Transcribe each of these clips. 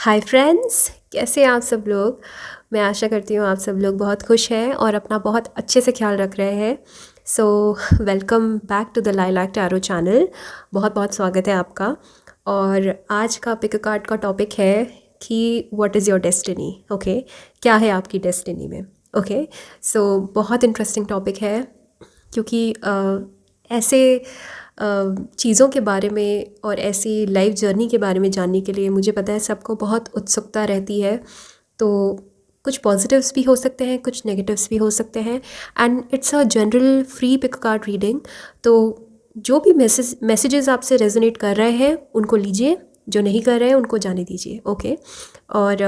Hi friends, कैसे हैं आप सब लोग। मैं आशा करती हूँ आप सब लोग बहुत खुश हैं और अपना बहुत अच्छे से ख्याल रख रहे हैं। So welcome back to the lilac tarot channel. बहुत बहुत स्वागत है आपका। और आज का पिक अ कार्ड का टॉपिक है कि what is your destiny. Okay, क्या है आपकी डेस्टिनी में। ओके, सो बहुत इंटरेस्टिंग टॉपिक है क्योंकि ऐसे चीज़ों के बारे में और ऐसी लाइफ जर्नी के बारे में जानने के लिए मुझे पता है सबको बहुत उत्सुकता रहती है। तो कुछ पॉजिटिव्स भी हो सकते हैं, कुछ नेगेटिव्स भी हो सकते हैं, and it's a general free pick card reading. तो जो भी मैसेजेस आपसे रेजोनेट कर रहे हैं उनको लीजिए, जो नहीं कर रहे हैं उनको जाने दीजिए। ओके, और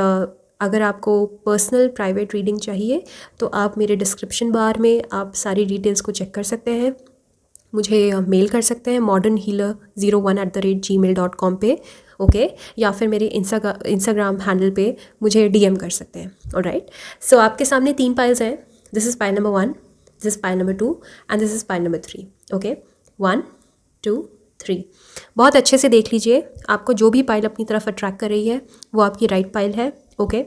अगर आपको पर्सनल प्राइवेट रीडिंग चाहिए तो आप मेरे डिस्क्रिप्शन बार में आप सारी डिटेल्स को चेक कर सकते हैं। मुझे मेल कर सकते हैं modernhealer01@gmail.com पे। ओके, या फिर मेरे इंस्टाग्राम हैंडल पे मुझे डीएम कर सकते हैं। ऑलराइट, सो आपके सामने 3 पाइल्स हैं। This is pile number 1, this is pile number 2 and this is pile number 3। Okay, 1 2 3। बहुत अच्छे से देख लीजिए, आपको जो भी पाइल अपनी तरफ अट्रैक्ट कर रही है वो आपकी राइट पाइल है। ओके,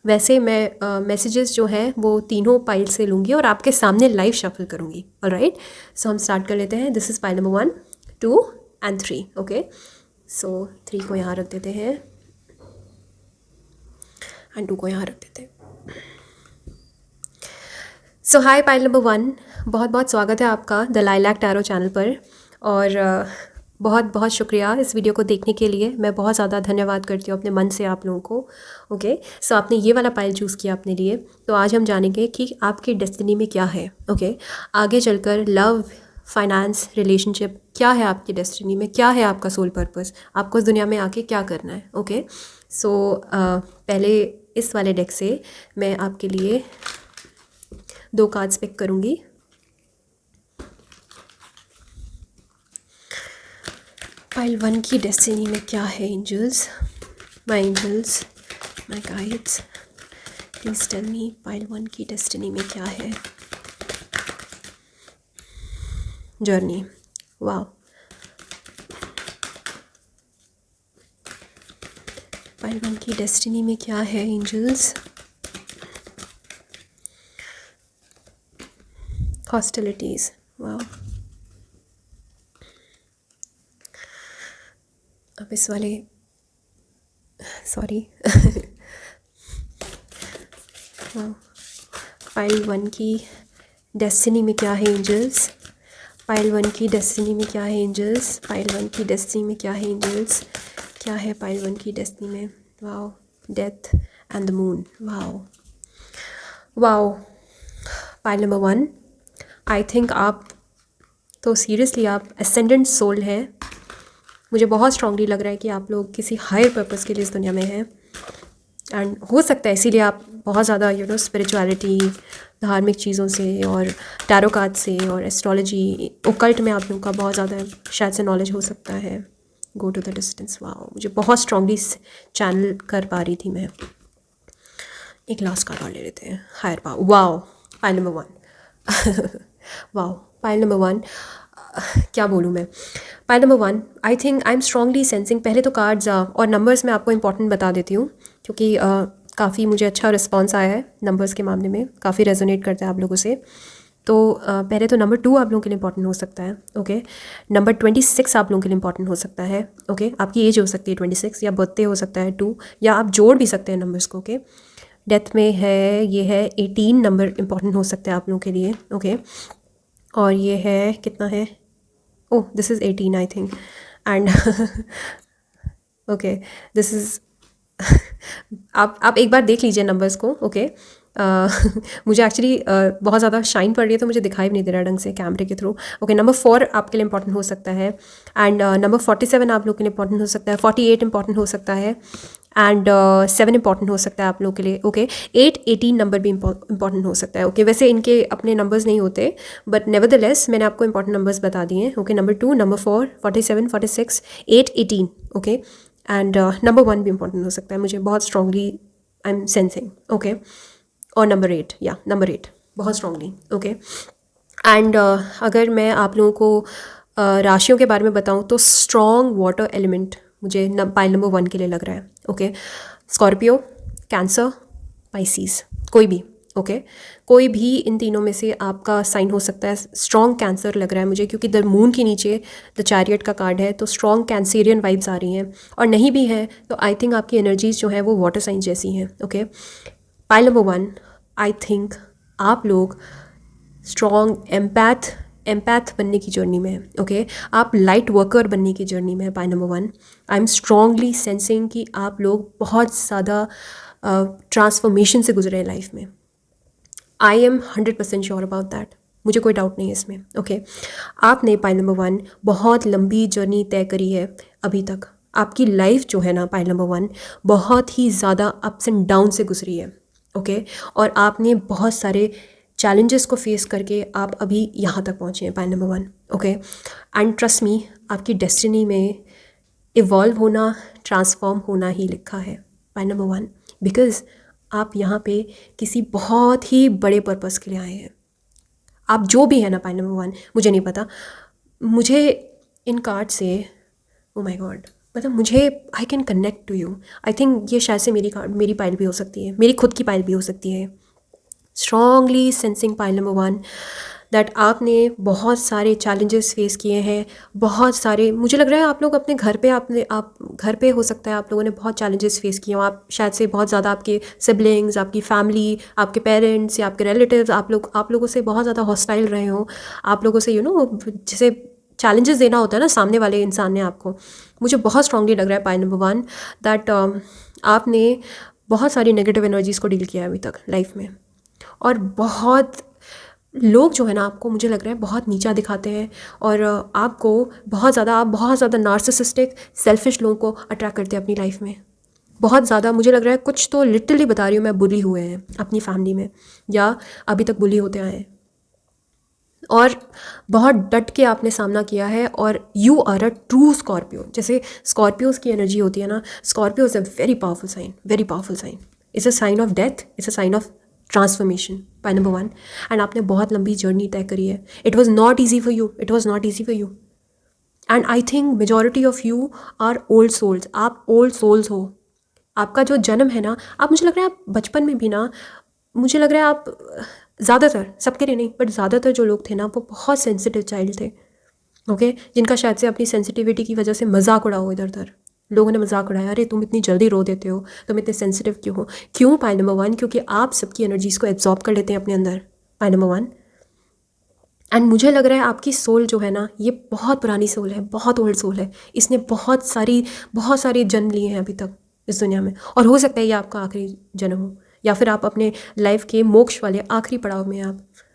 वैसे मैं मैसेजेस जो हैं वो तीनों पाइल से लूँगी और आपके सामने लाइव शफल करूँगी। ऑलराइट, सो हम स्टार्ट कर लेते हैं। This is pile number 1 2 and 3। Okay, so 3 को यहाँ रख देते हैं एंड 2 को यहाँ रख देते हैं। सो हाय पाइल नंबर 1, बहुत बहुत स्वागत है आपका द लाइलैक टैरो चैनल पर। और बहुत बहुत शुक्रिया इस वीडियो को देखने के लिए। मैं बहुत ज़्यादा धन्यवाद करती हूँ अपने मन से आप लोगों को। ओके, सो आपने ये वाला पाइल चूज़ किया अपने लिए। तो आज हम जानेंगे कि आपकी डेस्टिनी में क्या है। ओके, आगे चलकर लव, फाइनेंस, रिलेशनशिप, क्या है आपकी डेस्टिनी में, क्या है आपका सोल पर्पस, आपको इस दुनिया में आके क्या करना है। ओके, सो पहले इस वाले डेक से मैं आपके लिए 2 कार्ड्स पिक करूँगी। पाइल 1 की डेस्टिनी में क्या है। Angels, my guides, please tell me pile 1 की डेस्टिनी में क्या है। Journey, wow. पाइल 1 की डेस्टिनी में क्या है एंजल्स। Hostilities, wow. अब इस वाले, सॉरी वाओ। पाइल 1 की डेस्टिनी में क्या है एंजल्स। पाइल 1 की डेस्टिनी में क्या है एंजल्स। पाइल 1 की डेस्टिनी में क्या है एंजल्स। क्या है पाइल 1 की डेस्टिनी में। Wow, death and the moon, wow wow. Pile number 1, I think आप तो सीरियसली आप असेंडेंट सोल हैं। मुझे बहुत स्ट्रांगली लग रहा है कि आप लोग किसी हायर पर्पस के लिए इस दुनिया में हैं। एंड हो सकता है इसीलिए आप बहुत ज़्यादा स्पिरिचुअलिटी, धार्मिक चीज़ों से और टैरो कार्ड से और एस्ट्रोलॉजी, ओकल्ट में आप लोगों का बहुत ज़्यादा शायद से नॉलेज हो सकता है। Go to the distance, wow. मुझे बहुत स्ट्रांगली चैनल कर पा रही थी मैं। एक लास्ट कार्ड और ले लेते हैं। Higher power, wow. Pile number 1 wow. Pile number 1, क्या बोलूँ मैं। Pile number 1, I think I am strongly sensing. पहले तो कार्ड्स और नंबर्स मैं आपको इंपॉर्टेंट बता देती हूँ क्योंकि काफ़ी मुझे अच्छा रिस्पॉन्स आया है नंबर्स के मामले में, काफ़ी रेजोनेट करता है आप लोगों से। तो पहले तो नंबर 2 आप लोगों के लिए इंपॉर्टेंट हो सकता है। ओके, नंबर 26 आप लोगों के लिए इंपॉर्टेंट हो सकता है। ओके, आपकी एज हो सकती है 26 या बर्थडे हो सकता है 2, या आप जोड़ भी सकते हैं नंबर्स को। ओके, डेथ में है, ये है 18 नंबर इंपॉर्टेंट हो सकता है आप लोगों के लिए। ओके, और ये है कितना है, oh this is 18 I think, and okay this is आप एक बार देख लीजिए नंबर्स को। ओके, मुझे एक्चुअली बहुत ज़्यादा शाइन पड़ रही है तो मुझे दिखाई भी नहीं दे रहा ढंग से कैमरे के थ्रू। ओके, नंबर 4 आपके लिए इंपॉर्टेंट हो सकता है, एंड नंबर 47 आप लोग के लिए इंपॉर्टेंट हो सकता है, 48 इंपॉर्टेंट हो सकता है, एंड 7 इंपॉर्टेंट हो सकता है आप लोग के लिए। ओके, 8 18 नंबर भी इंपॉर्टेंट हो सकता है। ओके, वैसे इनके अपने नंबर्स नहीं होते, बट नेवरदलेस मैंने आपको इंपॉर्टेंट नंबर्स बता दिए हैं। Okay, number 2, number 4, 47, 46, 8 18। Okay, and number 1 भी इंपॉर्टेंट हो सकता है, मुझे बहुत strongly I am sensing. Okay, और नंबर 8, या नंबर 8 बहुत स्ट्रांगली। ओके, एंड अगर मैं आप लोगों को राशियों के बारे में बताऊं तो स्ट्रॉन्ग वाटर एलिमेंट मुझे पाइल नंबर 1 के लिए लग रहा है। ओके, स्कॉर्पियो, कैंसर, पाइसीज, कोई भी, ओके कोई भी इन तीनों में से आपका साइन हो सकता है। स्ट्रॉन्ग कैंसर लग रहा है मुझे, क्योंकि द मून के नीचे द चैरियट का कार्ड है, तो स्ट्रॉन्ग कैंसेरियन वाइब्स आ रही हैं। और नहीं भी है तो आई थिंक आपकी एनर्जीज जो है वो वाटर साइन जैसी हैं। Okay, pile number 1, I think आप लोग स्ट्रॉन्ग एम्पैथ बनने की जर्नी में है। ओके, आप लाइट वर्कर बनने की जर्नी में है। Pile number 1, I am strongly sensing कि आप लोग बहुत ज़्यादा ट्रांसफॉर्मेशन से गुजरे हैं लाइफ में। I am 100% sure about that, मुझे कोई डाउट नहीं है इसमें। ओके, आपने पाइल नंबर 1 बहुत लंबी जर्नी तय करी है अभी तक। आपकी लाइफ जो है ना पाइल नंबर 1 बहुत ही ज़्यादा अप्स एंड डाउन से गुजरी है। ओके, और आपने बहुत सारे चैलेंजेस को फेस करके आप अभी यहाँ तक पहुँचे हैं pile number 1। Okay, and trust me, आपकी डेस्टिनी में इवॉल्व होना, ट्रांसफॉर्म होना ही लिखा है पाइल नंबर 1, बिकॉज आप यहाँ पे किसी बहुत ही बड़े पर्पस के लिए आए हैं। आप जो भी है ना पाइल नंबर 1, मुझे नहीं पता, मुझे इन कार्ड से ओ माय गॉड, मतलब मुझे I can connect to you. I think ये शायद से मेरी पाइल भी हो सकती है, मेरी खुद की पाइल भी हो सकती है। Strongly sensing pile number 1 that आपने बहुत सारे चैलेंजेस फेस किए हैं, बहुत सारे, मुझे लग रहा है आप लोग अपने घर पे आप घर पे हो सकता है आप लोगों ने बहुत चैलेंजेस फेस किए हो। आप शायद से बहुत ज़्यादा आपके सिबलिंग्स, आपकी फैमिली, आपके पेरेंट्स या आपके रिलेटिव्स आप लोगों से बहुत ज़्यादा हॉस्टाइल रहे हो। आप लोगों से जैसे चैलेंजेस देना होता है ना सामने वाले इंसान ने आपको। मुझे बहुत स्ट्रांगली लग रहा है पाइल नंबर 1 दैट आपने बहुत सारी नेगेटिव एनर्जीज़ को डील किया है अभी तक लाइफ में, और बहुत लोग जो है ना आपको, मुझे लग रहा है बहुत नीचा दिखाते हैं, और आप बहुत ज़्यादा नार्सिसिस्टिक सेल्फिश लोगों को अट्रैक्ट करते हैं अपनी लाइफ में। बहुत ज़्यादा मुझे लग रहा है, कुछ तो लिटरली बता रही हूँ मैं, बुली हुए हैं अपनी फैमिली में या अभी तक बुली होते आए हैं, और बहुत डट के आपने सामना किया है। और you are a true Scorpio. जैसे स्कॉर्पियोज़ की एनर्जी होती है ना, Scorpio is a very powerful sign, very powerful sign. It's a sign of death, it's a sign of transformation pile number 1। And आपने बहुत लंबी जर्नी तय करी है। It was not easy for you, it was not easy for you, and I think majority of you are old souls. आप old souls हो। आपका जो जन्म है ना, आप, मुझे लग रहा है आप बचपन में भी ना, मुझे लग रहा है आप, ज़्यादातर, सबके लिए नहीं बट ज़्यादातर जो लोग थे ना वो बहुत सेंसिटिव चाइल्ड थे। ओके, जिनका शायद से अपनी सेंसिटिविटी की वजह से मजाक उड़ा हो, इधर उधर लोगों ने मजाक उड़ाया, अरे तुम इतनी जल्दी रो देते हो, तुम इतने सेंसिटिव क्यों हो। क्यों पाइल नंबर 1, क्योंकि आप सबकी एनर्जीज़ को एब्जॉर्ब कर लेते हैं अपने अंदर पाइल नंबर 1। एंड मुझे लग रहा है आपकी सोल जो है ना, ये बहुत पुरानी सोल है, बहुत ओल्ड सोल है। इसने बहुत सारी जन्म लिए हैं अभी तक इस दुनिया में, और हो सकता है ये आपका आखिरी जन्म हो, या फिर आप अपने लाइफ के मोक्ष वाले आखिरी पड़ाव में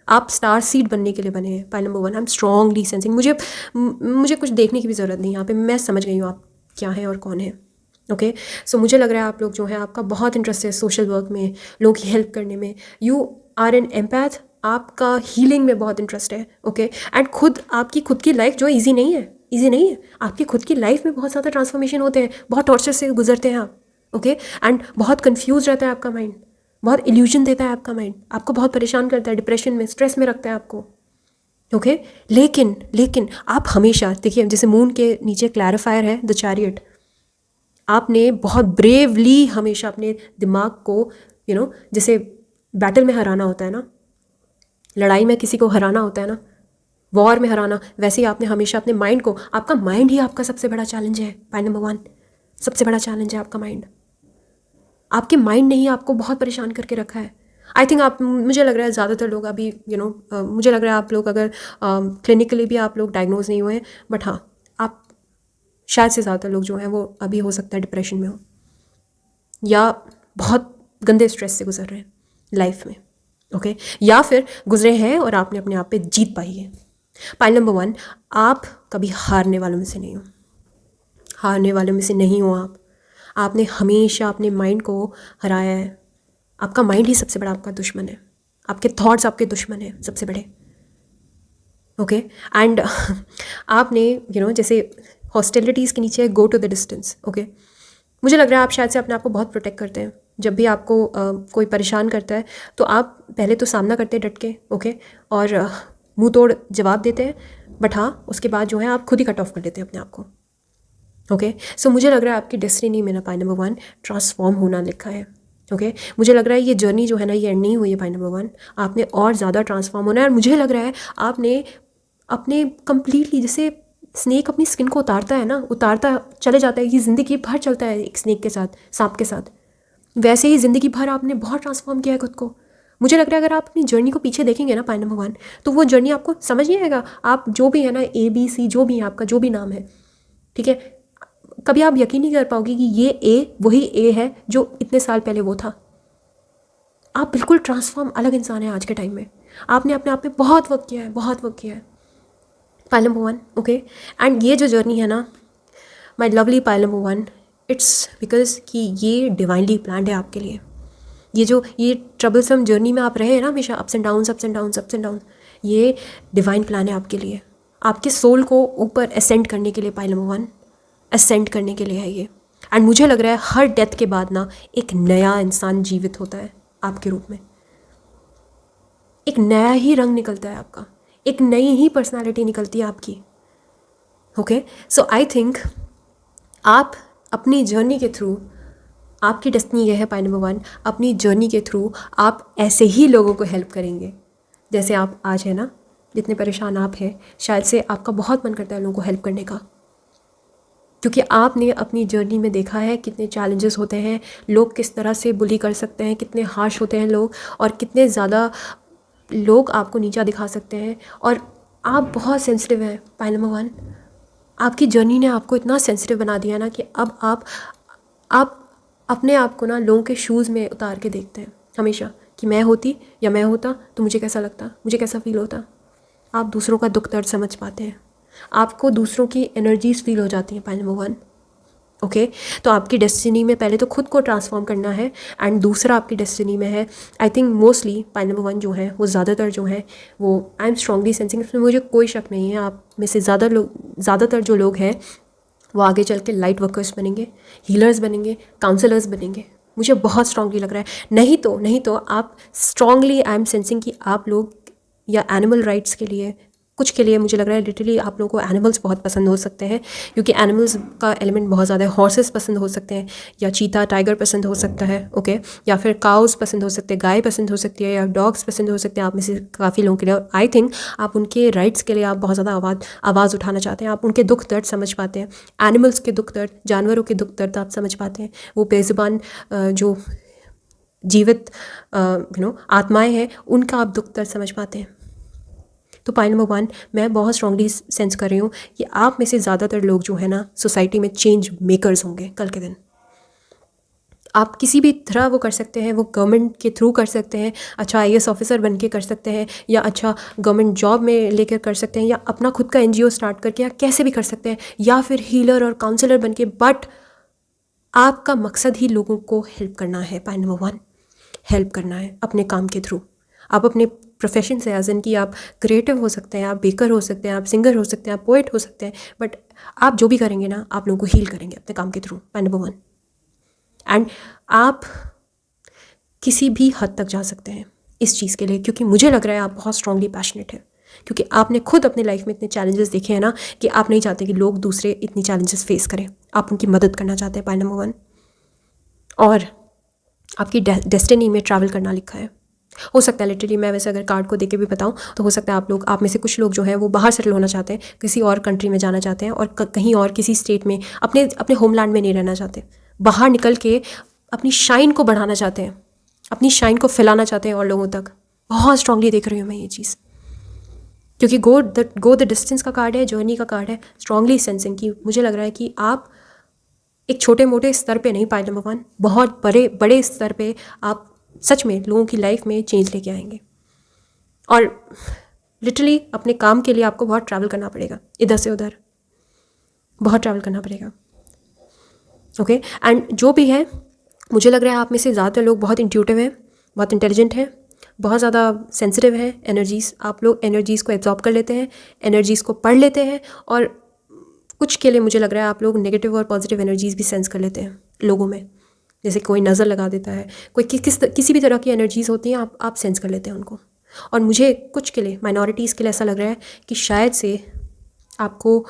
आप स्टार सीड बनने के लिए बने हैं pile number 1। I am strongly sensing, मुझे कुछ देखने की भी ज़रूरत नहीं यहाँ पे, मैं समझ गई हूँ आप क्या हैं और कौन है। ओके, सो मुझे लग रहा है आप लोग जो है, आपका बहुत इंटरेस्ट है सोशल वर्क में, लोगों की हेल्प करने में। यू आर एन एम्पैथ, आपका हीलिंग में बहुत इंटरेस्ट है। ओके, एंड आपकी खुद की लाइफ जो ईजी नहीं है, ईजी नहीं है। आपकी खुद की लाइफ में बहुत ज़्यादा ट्रांसफॉर्मेशन होते हैं, बहुत टॉर्चर से गुजरते हैं आप। ओके, एंड बहुत कंफ्यूज रहता है आपका माइंड, बहुत इल्यूजन देता है आपका माइंड, आपको बहुत परेशान करता है, डिप्रेशन में, स्ट्रेस में रखता है आपको। ओके, लेकिन आप हमेशा देखिए, जैसे मून के नीचे क्लैरिफायर है द चैरियट, आपने बहुत ब्रेवली हमेशा अपने दिमाग को जैसे बैटल में हराना होता है ना, लड़ाई में किसी को हराना होता है ना, वॉर में हराना, वैसे ही आपने हमेशा अपने माइंड को, आपका माइंड ही आपका सबसे बड़ा चैलेंज है पाइल नंबर 1। सबसे बड़ा चैलेंज है आपका माइंड। आपके माइंड ने ही आपको बहुत परेशान करके रखा है। आई थिंक आप, मुझे लग रहा है ज़्यादातर लोग अभी मुझे लग रहा है आप लोग अगर क्लिनिकली भी आप लोग डायग्नोज नहीं हुए हैं, बट हाँ, आप शायद से ज़्यादातर लोग जो हैं वो अभी हो सकता है डिप्रेशन में हो, या बहुत गंदे स्ट्रेस से गुजर रहे हैं लाइफ में। ओके, या फिर गुजरे हैं और आपने अपने आप पे जीत पाई है। पाइल नंबर 1, आप कभी हारने वालों में से नहीं हो, हारने वालों में से नहीं हो आप। आपने हमेशा अपने माइंड को हराया है। आपका माइंड ही सबसे बड़ा आपका दुश्मन है, आपके थॉट्स आपके दुश्मन हैं सबसे बड़े। ओके, एंड आपने जैसे हॉस्टिलिटीज़ के नीचे go to the distance. Okay, मुझे लग रहा है आप शायद से अपने आप को बहुत प्रोटेक्ट करते हैं। जब भी आपको कोई परेशान करता है तो आप पहले तो सामना करते हैं डट के, ओके, और मुंह तोड़ जवाब देते हैं, बट हाँ उसके बाद जो है आप खुद ही कट ऑफ कर देते हैं अपने आप को। ओके सो मुझे लग रहा है आपकी डेस्टिनी में ना पॉइंट नंबर 1 ट्रांसफॉर्म होना लिखा है। ओके मुझे लग रहा है ये जर्नी जो है ना ये एंड नहीं हुई है पॉइंट नंबर 1, आपने और ज़्यादा ट्रांसफॉर्म होना है। और मुझे लग रहा है आपने अपने कंप्लीटली, जैसे स्नेक अपनी स्किन को उतारता है ना, उतारता चले जाता है, ये ज़िंदगी भर चलता है एक स्नेक के साथ, सांप के साथ, वैसे ही ज़िंदगी भर आपने बहुत ट्रांसफॉर्म किया है खुद को। मुझे लग रहा है अगर आप अपनी जर्नी को पीछे देखेंगे ना पॉइंट नंबर 1, तो वो जर्नी आपको समझ नहीं आएगा। आप जो भी है ना ABC जो भी है आपका जो भी नाम है, ठीक है, कभी आप यकीन नहीं कर पाओगे कि ये ए वही ए है जो इतने साल पहले वो था। आप बिल्कुल ट्रांसफॉर्म अलग इंसान है आज के टाइम में। आपने अपने आप पे बहुत वर्क किया है, बहुत वर्क किया है। Pile number 1 okay. एंड ये जो जर्नी है ना my lovely pile number 1, it's because कि ये डिवाइनली प्लान्ड है आपके लिए। ये ट्रबलसम जर्नी में आप रहे हैं ना हमेशा, ups and downs ups and downs ups and down, ये डिवाइन प्लान है आपके लिए, आपके सोल को ऊपर असेंड करने के लिए। पाइल नंबर 1 असेंड करने के लिए है ये। एंड मुझे लग रहा है हर डेथ के बाद ना एक नया इंसान जीवित होता है आपके रूप में, एक नया ही रंग निकलता है आपका, एक नई ही पर्सनालिटी निकलती है आपकी। ओके सो आई थिंक आप अपनी जर्नी के थ्रू, आपकी डेस्टिनी ये है पॉइंट नंबर 1, अपनी जर्नी के थ्रू आप ऐसे ही लोगों को हेल्प करेंगे जैसे आप आज हैं ना, जितने परेशान आप हैं, शायद से आपका बहुत मन करता है लोगों को हेल्प करने का, क्योंकि आपने अपनी जर्नी में देखा है कितने चैलेंजेस होते हैं, लोग किस तरह से बुली कर सकते हैं, कितने हार्श होते हैं लोग, और कितने ज़्यादा लोग आपको नीचा दिखा सकते हैं। और आप बहुत सेंसिटिव हैं पॉइंट नंबर 1, आपकी जर्नी ने आपको इतना सेंसिटिव बना दिया ना कि अब आप अपने आप को ना लोगों के शूज़ में उतार के देखते हैं हमेशा कि मैं होती या मैं होता तो मुझे कैसा लगता, मुझे कैसा फील होता। आप दूसरों का दुख दर्द समझ पाते हैं, आपको दूसरों की एनर्जीज फील हो जाती हैं पॉइंट नंबर 1 ओके। तो आपकी डेस्टिनी में पहले तो खुद को ट्रांसफॉर्म करना है, एंड दूसरा आपकी डेस्टिनी में है I think mostly point number 1 जो है वो ज़्यादातर जो है वो आई एम स्ट्रांगली सेंसिंग, इसमें मुझे कोई शक नहीं है, आप में से ज़्यादातर जो लोग हैं वो आगे चल के लाइट वर्कर्स बनेंगे, हीलर्स बनेंगे, काउंसलर्स बनेंगे। मुझे बहुत स्ट्रांगली लग रहा है। नहीं तो आप स्ट्रांगली आई एम सेंसिंग कि आप लोग या एनिमल राइट्स के लिए कुछ के लिए, मुझे लग रहा है लिटरली आप लोगों को एनिमल्स बहुत पसंद हो सकते हैं, क्योंकि एनिमल्स का एलिमेंट बहुत ज़्यादा है। हॉर्सेस पसंद हो सकते हैं, या चीता टाइगर पसंद हो सकता है ओके, या फिर काउस पसंद हो सकते हैं, गाय पसंद हो सकती है, या डॉग्स पसंद हो सकते हैं आप में से काफ़ी लोगों के लिए। आई थिंक आप उनके राइट्स के लिए आप बहुत ज़्यादा आवाज़ उठाना चाहते हैं, आप उनके दुख दर्द समझ पाते हैं, एनिमल्स के दुख दर्द, जानवरों के दुख दर्द आप समझ पाते हैं। वो बेज़ुबान जो जीवित आत्माएं हैं उनका आप दुख दर्द समझ पाते हैं। तो पॉइंट नंबर 1 मैं बहुत स्ट्रांगली सेंस कर रही हूँ कि आप में से ज़्यादातर लोग जो है ना सोसाइटी में चेंज मेकर्स होंगे कल के दिन। आप किसी भी तरह वो कर सकते हैं, वो गवर्नमेंट के थ्रू कर सकते हैं, अच्छा IAS ऑफिसर बन के कर सकते हैं, या अच्छा गवर्नमेंट जॉब में लेकर कर सकते हैं, या अपना खुद का NGO स्टार्ट करके, या कैसे भी कर सकते हैं, या फिर हीलर और काउंसलर बन के। बट आपका मकसद ही लोगों को हेल्प करना है। पॉइंट नंबर 1 हेल्प करना है अपने काम के थ्रू। आप अपने प्रोफेशन से एज इन कि आप क्रिएटिव हो सकते हैं, आप बेकर हो सकते हैं, आप सिंगर हो सकते हैं, आप पोएट हो सकते हैं, बट आप जो भी करेंगे ना आप लोगों को हील करेंगे अपने काम के थ्रू। पॉइंट नंबर 1 एंड आप किसी भी हद तक जा सकते हैं इस चीज़ के लिए, क्योंकि मुझे लग रहा है आप बहुत स्ट्रांगली पैशनेट है, क्योंकि आपने खुद अपने लाइफ में इतने चैलेंजेस देखे हैं ना कि आप नहीं चाहते कि लोग दूसरे इतनी चैलेंजेस फेस करें, आप उनकी मदद करना चाहते हैं। पॉइंट नंबर 1 और आपकी डेस्टिनी में ट्रैवल करना लिखा है। हो सकता है लिटरली मैं वैसे अगर कार्ड को देके भी बताऊं तो हो सकता है आप में से कुछ लोग जो हैं वो बाहर सेटल होना चाहते हैं, किसी और कंट्री में जाना चाहते हैं, और कहीं और किसी स्टेट में, अपने होमलैंड में नहीं रहना चाहते, बाहर निकल के अपनी शाइन को बढ़ाना चाहते हैं, अपनी शाइन को फैलाना चाहते हैं और लोगों तक। बहुत स्ट्रांगली देख रही हूँ मैं ये चीज़, क्योंकि गो द डिस्टेंस का कार्ड है, जर्नी का कार्ड है। स्ट्रांगली सेंसिंग की मुझे लग रहा है कि आप एक छोटे मोटे स्तर पे नहीं, पॉइंट नंबर 1 बहुत बड़े स्तर पे आप सच में लोगों की लाइफ में चेंज लेके आएंगे। और लिटरली अपने काम के लिए आपको बहुत ट्रैवल करना पड़ेगा, इधर से उधर बहुत ट्रैवल करना पड़ेगा ओके। एंड जो भी है मुझे लग रहा है आप में से ज़्यादातर लोग बहुत इंट्यूटिव हैं, बहुत इंटेलिजेंट हैं, बहुत ज़्यादा सेंसिटिव हैं एनर्जीज़। आप लोग एनर्जीज़ को एब्जॉर्ब कर लेते हैं, एनर्जीज़ को पढ़ लेते हैं, और कुछ के लिए मुझे लग रहा है आप लोग नेगेटिव और पॉजिटिव एनर्जीज़ भी सेंस कर लेते हैं लोगों में। जैसे कोई नज़र लगा देता है, कोई किसी भी तरह की एनर्जीज़ होती हैं, आप सेंस कर लेते हैं उनको। और मुझे कुछ के लिए, माइनॉरिटीज़ के लिए ऐसा लग रहा है कि शायद से आपको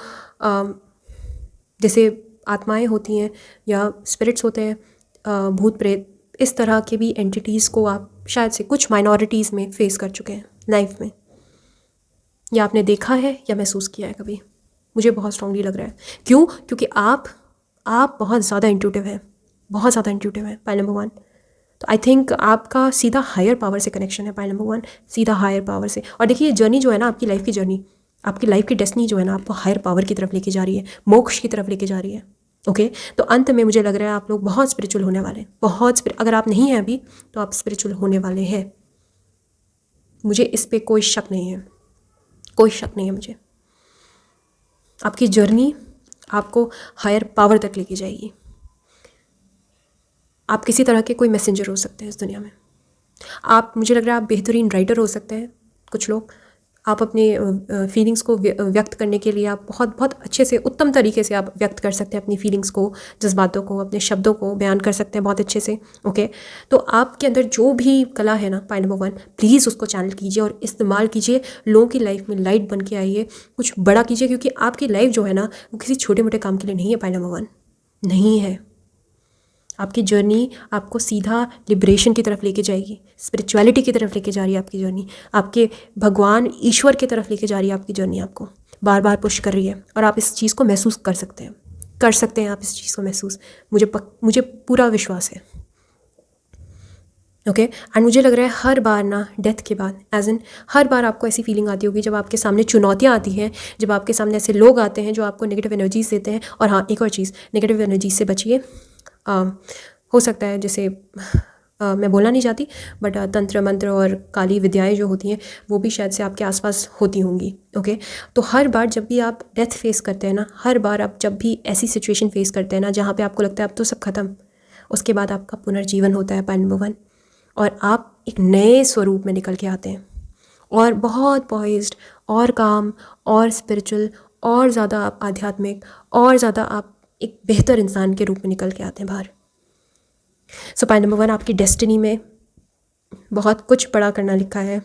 जैसे आत्माएं होती हैं या स्पिरिट्स होते हैं, भूत प्रेत, इस तरह के भी एंटिटीज़ को आप शायद से कुछ माइनॉरिटीज़ में फेस कर चुके हैं लाइफ में, या आपने देखा है या महसूस किया है कभी। मुझे बहुत स्ट्रांगली लग रहा है। क्यों? क्योंकि आप बहुत ज़्यादा इंट्यूटिव हैं, बहुत ज़्यादा इंट्यूटिव हैं पाइल नंबर 1। तो आई थिंक आपका सीधा हायर पावर से कनेक्शन है पाइल नंबर 1, सीधा हायर पावर से। और देखिए जर्नी जो है ना, आपकी लाइफ की जर्नी, आपकी लाइफ की डेस्टिनी जो है ना, आपको हायर पावर की तरफ लेके जा रही है, मोक्ष की तरफ लेके जा रही है। ओके तो अंत में मुझे लग रहा है आप लोग बहुत स्पिरिचुअल होने वाले हैं, बहुत। अगर आप नहीं हैं अभी तो आप स्पिरिचुअल होने वाले हैं, मुझे इस पर कोई शक नहीं है, कोई शक नहीं है मुझे। आपकी जर्नी आपको हायर पावर तक लेके जाएगी। आप किसी तरह के कोई मैसेंजर हो सकते हैं इस दुनिया में। आप, मुझे लग रहा है आप बेहतरीन राइटर हो सकते हैं। कुछ लोग, आप अपने फीलिंग्स को व्यक्त करने के लिए आप बहुत बहुत अच्छे से, उत्तम तरीके से आप व्यक्त कर सकते हैं अपनी फीलिंग्स को, जज्बातों को, अपने शब्दों को बयान कर सकते हैं बहुत अच्छे से। ओके तो आपके अंदर जो भी कला है ना पाइल नंबर 1, प्लीज़ उसको चैनल कीजिए और इस्तेमाल कीजिए। लोगों की लाइफ में लाइट बन के आइए, कुछ बड़ा कीजिए, क्योंकि आपकी लाइफ जो है ना वो किसी छोटे मोटे काम के लिए नहीं है पाइल नंबर 1, नहीं है। आपकी जर्नी आपको सीधा लिबरेशन की तरफ लेके जाएगी, स्पिरिचुअलिटी की तरफ लेके जा रही है आपकी जर्नी, आपके भगवान ईश्वर की तरफ लेके जा रही है आपकी जर्नी, आपको बार बार पुश कर रही है। और आप इस चीज़ को महसूस कर सकते हैं, कर सकते हैं आप इस चीज़ को महसूस। मुझे पूरा विश्वास है। ओके एंड मुझे लग रहा है हर बार ना डेथ के बाद, एज इन हर बार आपको ऐसी फीलिंग आती होगी जब आपके सामने चुनौतियाँ आती हैं, जब आपके सामने ऐसे लोग आते हैं जो आपको नेगेटिव एनर्जीज देते हैं। और हाँ, एक और चीज़, नेगेटिव एनर्जीज से बचिए। हो सकता है जैसे मैं बोलना नहीं चाहती, बट तंत्र मंत्र और काली विद्याएं जो होती हैं वो भी शायद से आपके आसपास होती होंगी। ओके तो हर बार जब भी आप डेथ फेस करते हैं ना, हर बार आप जब भी ऐसी सिचुएशन फेस करते हैं ना जहाँ पे आपको लगता है अब तो सब खत्म, उसके बाद आपका पुनर्जीवन होता है पाइल नंबर 1, और आप एक नए स्वरूप में निकल के आते हैं और बहुत पॉइज्ड और काम और स्पिरिचुअल और ज़्यादा आप आध्यात्मिक और ज़्यादा आप एक बेहतर इंसान के रूप में निकल के आते हैं बाहर। सो पाइल नंबर 1, आपकी डेस्टिनी में बहुत कुछ बड़ा करना लिखा है।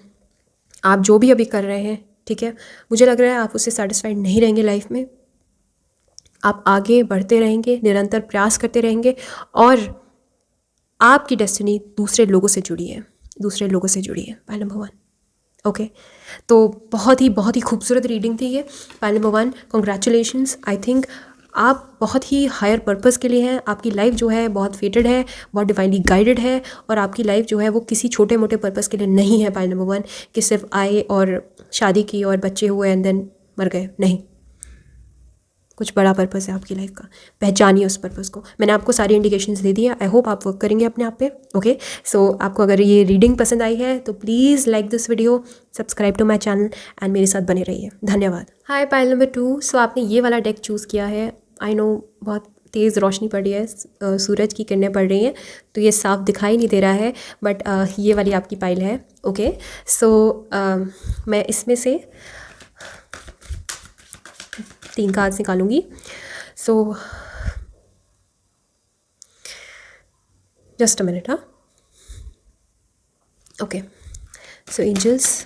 आप जो भी अभी कर रहे हैं, ठीक है, मुझे लग रहा है आप उससे सेटिस्फाइड नहीं रहेंगे लाइफ में। आप आगे बढ़ते रहेंगे, निरंतर प्रयास करते रहेंगे, और आपकी डेस्टिनी दूसरे लोगों से जुड़ी है, दूसरे लोगों से जुड़ी है पाइल नंबर 1। ओके तो बहुत ही खूबसूरत रीडिंग थी ये pile number 1। Congratulations. I think आप बहुत ही हायर पर्पस के लिए हैं। आपकी लाइफ जो है बहुत फेटेड है, बहुत डिवाइनली गाइडेड है, और आपकी लाइफ जो है वो किसी छोटे मोटे पर्पस के लिए नहीं है पाइल नंबर 1, कि सिर्फ आए और शादी की और बच्चे हुए एंड देन मर गए। नहीं, कुछ बड़ा पर्पस है आपकी लाइफ का। पहचानिए उस पर्पस को। मैंने आपको सारी इंडिकेशंस दे दी है। आई होप आप वर्क करेंगे अपने आप पे। ओके सो आपको अगर ये रीडिंग पसंद आई है तो please like this video, subscribe to my channel and मेरे साथ बने रहिए। धन्यवाद। हाय पाइल नंबर 2। सो आपने ये वाला डेक चूज़ किया है। आई नो बहुत तेज़ रोशनी पड़ रही है, सूरज की किरणें पड़ रही हैं, तो ये साफ दिखाई नहीं दे रहा है, बट ये वाली आपकी पाइल है। ओके सो मैं इसमें से 3 कार्ड्स निकालूंगी। So just a minute. हाँ ओके सो एंजल्स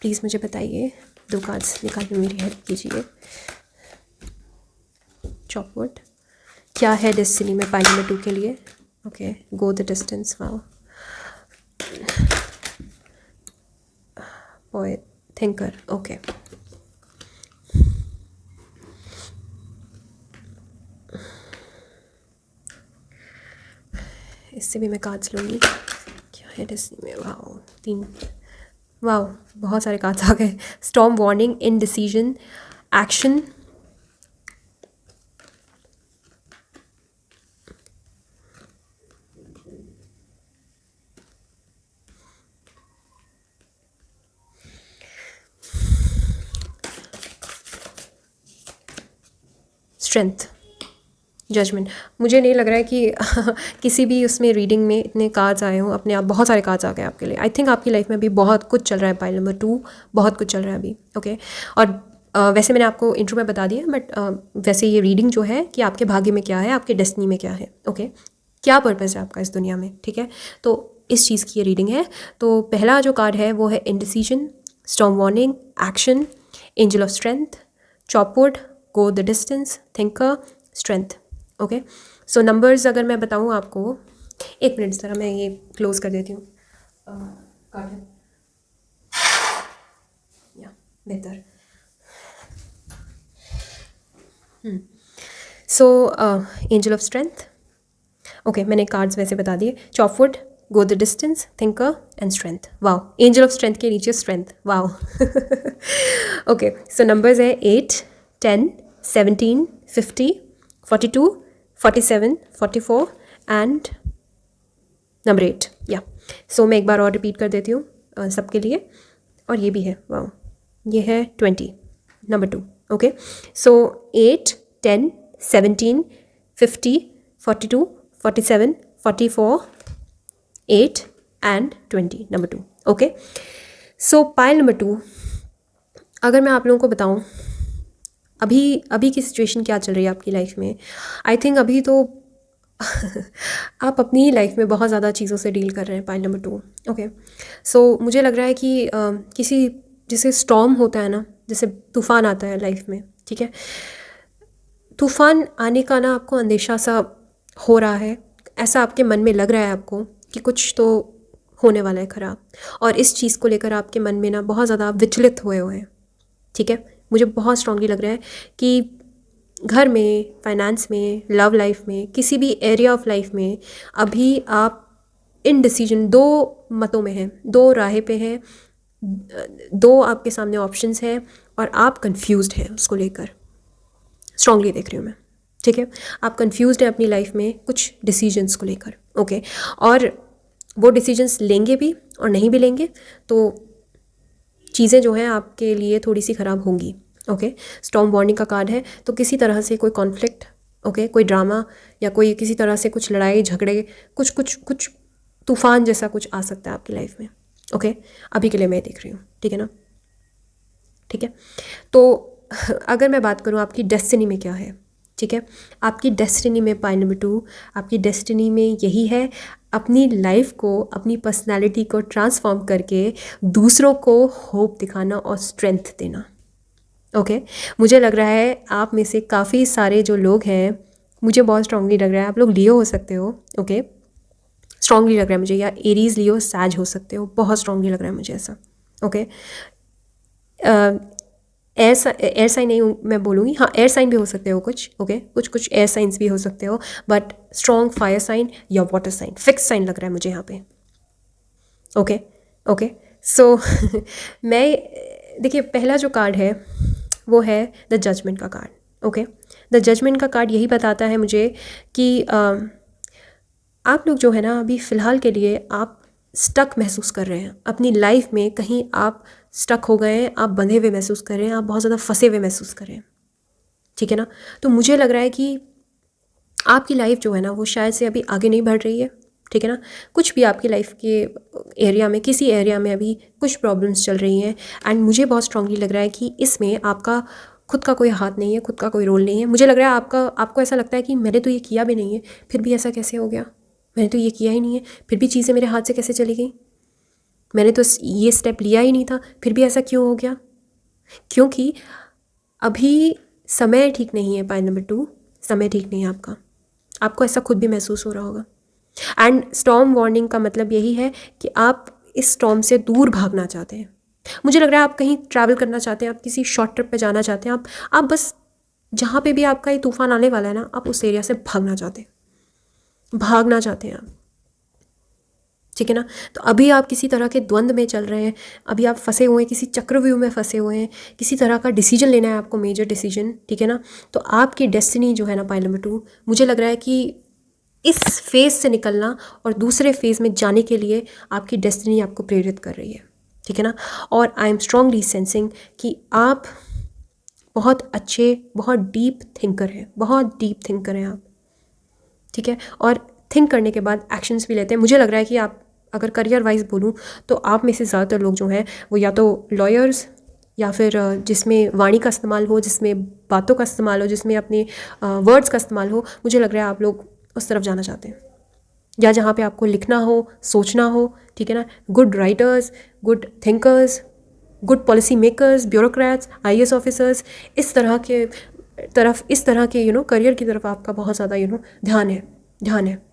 प्लीज़ मुझे बताइए, 2 कार्ड्स निकालने में मेरी हेल्प कीजिए। चॉपवुड, क्या है डेस्टिनी में पाइल नंबर 2 के लिए? Okay go the distance. Wow, poet, thinker. Okay इससे भी मैं कार्ड्स लूँगी। क्या है डेस्टिनी में? वाओ 3, वाओ बहुत सारे कार्ड्स आ गए। Storm, warning, indecision, action, strength, judgement. मुझे नहीं लग रहा है कि किसी भी उसमें रीडिंग में इतने कार्ड्स आए हों। अपने आप बहुत सारे कार्ड्स आ गए आपके लिए। आई थिंक आपकी लाइफ में भी बहुत कुछ चल रहा है पाइल नंबर 2, बहुत कुछ चल रहा है अभी। ओके और वैसे मैंने आपको इंट्रो में बता दिया, बट वैसे ये रीडिंग जो है कि आपके भाग्य में क्या है, आपके डेस्टिनी में क्या है। ओके क्या पर्पस है आपका इस दुनिया में, ठीक है, तो इस चीज़ की ये रीडिंग है। तो पहला जो कार्ड है वो है indecision, storm, warning, action, angel of strength, chopwood, go the distance, thinker, strength. Okay, so numbers अगर मैं बताऊँ आपको, एक मिनट ज़रा मैं ये क्लोज कर देती हूँ, या बेहतर। So angel of strength. Okay, मैंने कार्ड्स वैसे बता दिए। Chopwood, go the distance, thinker and strength. Wow, angel of strength के नीचे strength. Wow. Okay, so numbers है 8, 10, 17, 50, 42, 47, 44 एंड नंबर 8। या सो मैं एक बार और रिपीट कर देती हूँ सबके लिए, और ये भी है। वाओ, ये है 20, number 2। Okay, so 8, 10, 17, 50, 42, 47, 44, 8 and 20, number 2। Okay, so pile number 2, अगर मैं आप लोगों को बताऊं अभी की सिचुएशन क्या चल रही है आपकी लाइफ में, आई थिंक अभी तो आप अपनी ही लाइफ में बहुत ज़्यादा चीज़ों से डील कर रहे हैं। Pile number 2। ओके, सो मुझे लग रहा है कि किसी जैसे स्टॉर्म होता है ना, जैसे तूफ़ान आता है लाइफ में, ठीक है, तूफ़ान आने का ना आपको अंदेशा सा हो रहा है, ऐसा आपके मन में लग रहा है आपको कि कुछ तो होने वाला है ख़राब, और इस चीज़ को लेकर आपके मन में ना बहुत ज़्यादा विचलित हुए हैं। ठीक है, मुझे बहुत स्ट्रांगली लग रहा है कि घर में, फाइनेंस में, लव लाइफ में, किसी भी एरिया ऑफ लाइफ में अभी आप इन डिसीजन, दो मतों में हैं, दो राहें पे हैं, दो आपके सामने ऑप्शंस हैं, और आप कंफ्यूज्ड हैं उसको लेकर। स्ट्रांगली देख रही हूँ मैं, ठीक है, आप कंफ्यूज्ड हैं अपनी लाइफ में कुछ डिसीजंस को लेकर। ओके, और वो डिसीजंस लेंगे भी और नहीं भी लेंगे तो चीज़ें जो हैं आपके लिए थोड़ी सी ख़राब होंगी। ओके, स्टॉर्म वार्निंग का कार्ड है, तो किसी तरह से कोई कॉन्फ्लिक्ट, ओके, कोई ड्रामा या कोई किसी तरह से कुछ लड़ाई झगड़े, कुछ कुछ कुछ तूफान जैसा कुछ आ सकता है आपकी लाइफ में। ओके, अभी के लिए मैं देख रही हूँ, ठीक है ना, ठीक है। तो अगर मैं बात करूँ आपकी डेस्टिनी में क्या है, ठीक है, आपकी डेस्टिनी में पाई नंबर 2, आपकी डेस्टिनी में यही है, अपनी लाइफ को, अपनी पर्सनालिटी को ट्रांसफॉर्म करके दूसरों को होप दिखाना और स्ट्रेंथ देना। ओके, मुझे लग रहा है आप में से काफ़ी सारे जो लोग हैं, मुझे बहुत स्ट्रांगली लग रहा है आप लोग लियो हो सकते हो। ओके, स्ट्रांगली लग रहा है मुझे, या एरीज लियो सैज हो सकते हो, बहुत स्ट्रांगली लग रहा है मुझे ऐसा। ओके, एयर साइन नहीं मैं बोलूँगी, हाँ एयर साइन भी हो सकते हो कुछ। ओके, कुछ कुछ एयर साइंस भी हो सकते हो, बट स्ट्रॉन्ग फायर साइन या वाटर साइन, फिक्स साइन लग रहा है मुझे यहाँ पे। ओके ओके, सो मैं, देखिए पहला जो कार्ड है वो है द जजमेंट का कार्ड। ओके, द जजमेंट का कार्ड यही बताता है मुझे कि आप लोग जो है ना अभी फ़िलहाल के लिए आप स्टक महसूस कर रहे हैं अपनी लाइफ में, कहीं आप स्टक हो गए हैं, आप बंधे हुए महसूस कर रहे हैं, आप बहुत ज़्यादा फंसे हुए महसूस कर रहे हैं, ठीक है ना। तो मुझे लग रहा है कि आपकी लाइफ जो है ना वो शायद से अभी आगे नहीं बढ़ रही है, ठीक है ना। कुछ भी आपकी लाइफ के एरिया में, किसी एरिया में अभी कुछ प्रॉब्लम्स चल रही हैं, एंड मुझे बहुत स्ट्रांगली लग रहा है कि इसमें आपका खुद का कोई हाथ नहीं है, खुद का कोई रोल नहीं है। मुझे लग रहा है आपको ऐसा लगता है कि मैंने तो ये किया भी नहीं है, फिर भी ऐसा कैसे हो गया, मैंने तो ये किया ही नहीं है, फिर भी चीज़ें मेरे हाथ से कैसे चली गई, मैंने तो ये स्टेप लिया ही नहीं था, फिर भी ऐसा क्यों हो गया। क्योंकि अभी समय ठीक नहीं है। पाई नंबर 2, समय ठीक नहीं है आपका, आपको ऐसा खुद भी महसूस हो रहा होगा। एंड स्टॉर्म वार्निंग का मतलब यही है कि आप इस स्टॉर्म से दूर भागना चाहते हैं। मुझे लग रहा है आप कहीं ट्रैवल करना चाहते हैं, आप किसी शॉर्ट ट्रिप पे जाना चाहते हैं, आप बस जहाँ पे भी आपका ये तूफान आने वाला है ना, आप उस एरिया से भागना चाहते हैं आप, ठीक है ना। तो अभी आप किसी तरह के द्वंद्व में चल रहे हैं, अभी आप फंसे हुए हैं, किसी चक्रव्यूह में फंसे हुए हैं, किसी तरह का डिसीजन लेना है आपको, मेजर डिसीजन, ठीक है ना। तो आपकी डेस्टिनी जो है ना पाइल नंबर 2, मुझे लग रहा है कि इस फेज़ से निकलना और दूसरे फेज़ में जाने के लिए आपकी डेस्टिनी आपको प्रेरित कर रही है, ठीक है ना। और आई एम स्ट्रांगली सेंसिंग कि आप बहुत अच्छे, बहुत डीप थिंकर हैं आप, ठीक है। और थिंक करने के बाद एक्शंस भी लेते हैं। मुझे लग रहा है कि आप, अगर करियर वाइज बोलूँ तो आप में से ज़्यादातर लोग जो हैं वो या तो लॉयर्स, या फिर जिसमें वाणी का इस्तेमाल हो, जिसमें बातों का इस्तेमाल हो, जिसमें अपने वर्ड्स का इस्तेमाल हो, मुझे लग रहा है आप लोग उस तरफ जाना चाहते हैं, या जहाँ पे आपको लिखना हो, सोचना हो, ठीक है ना। Good writers, good thinkers, good policy makers, bureaucrats, IAS officers, इस तरह के तरफ, इस तरह के करियर की तरफ आपका बहुत ज़्यादा ध्यान है।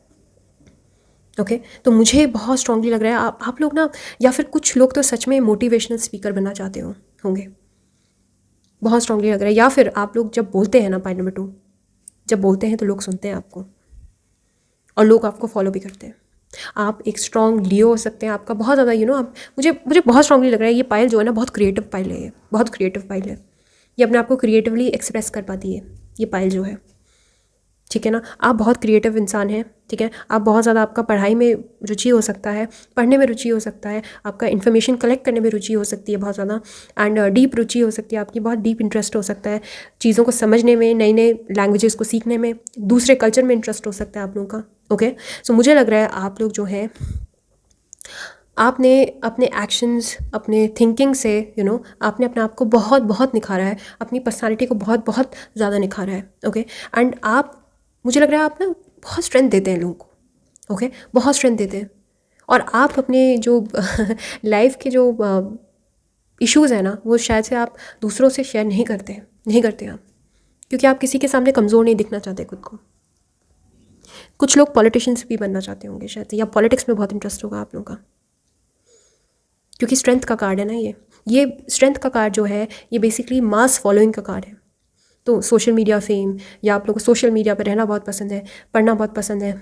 ओके तो मुझे बहुत स्ट्रांगली लग रहा है आप लोग ना, या फिर कुछ लोग तो सच में मोटिवेशनल स्पीकर बनना चाहते होंगे, बहुत स्ट्रांगली लग रहा है। या फिर आप लोग जब बोलते हैं ना, पॉइंट नंबर 2, जब बोलते हैं तो लोग सुनते हैं आपको और लोग आपको फॉलो भी करते हैं। आप एक स्ट्रॉन्ग लियो हो सकते हैं, आपका बहुत ज़्यादा आप मुझे बहुत स्ट्रांगली लग रहा है ये पायल जो है ना, बहुत क्रिएटिव पायल है, ये बहुत क्रिएटिव पायल है, ये अपने आप को क्रिएटिवली एक्सप्रेस कर पाती है ये पायल जो है, ठीक है ना। आप बहुत क्रिएटिव इंसान हैं, ठीक है। आप बहुत ज़्यादा, आपका पढ़ाई में रुचि हो सकता है, पढ़ने में रुचि हो सकता है, आपका इन्फॉर्मेशन कलेक्ट करने में रुचि हो सकती है बहुत ज़्यादा, एंड डीप रुचि हो सकती है आपकी, बहुत डीप इंटरेस्ट हो सकता है चीज़ों को समझने में, नई नई लैंग्वेजेस को सीखने में, दूसरे कल्चर में इंटरेस्ट हो सकता है आप लोगों का। ओके सो मुझे लग रहा है आप लोग जो हैं, आपने अपने एक्शंस, अपने थिंकिंग से आपने अपने आप को बहुत बहुत निखारा है, अपनी पर्सनालिटी को बहुत बहुत ज़्यादा निखारा है। ओके एंड आप, मुझे लग रहा है आप ना बहुत स्ट्रेंथ देते हैं लोगों को। ओके बहुत स्ट्रेंथ देते हैं, और आप अपने जो लाइफ के जो इश्यूज़ हैं ना, वो शायद से आप दूसरों से शेयर नहीं करते आप, क्योंकि आप किसी के सामने कमज़ोर नहीं दिखना चाहते खुद को। कुछ लोग पॉलिटिशियंस भी बनना चाहते होंगे शायद, या पॉलिटिक्स में बहुत इंटरेस्ट होगा आप लोगों का, क्योंकि स्ट्रेंथ का कार्ड है ना ये स्ट्रेंथ का कार्ड जो है, ये बेसिकली मास फॉलोइंग का कार्ड है। तो सोशल मीडिया फेम, या आप लोगों को सोशल मीडिया पर रहना बहुत पसंद है, पढ़ना बहुत पसंद है,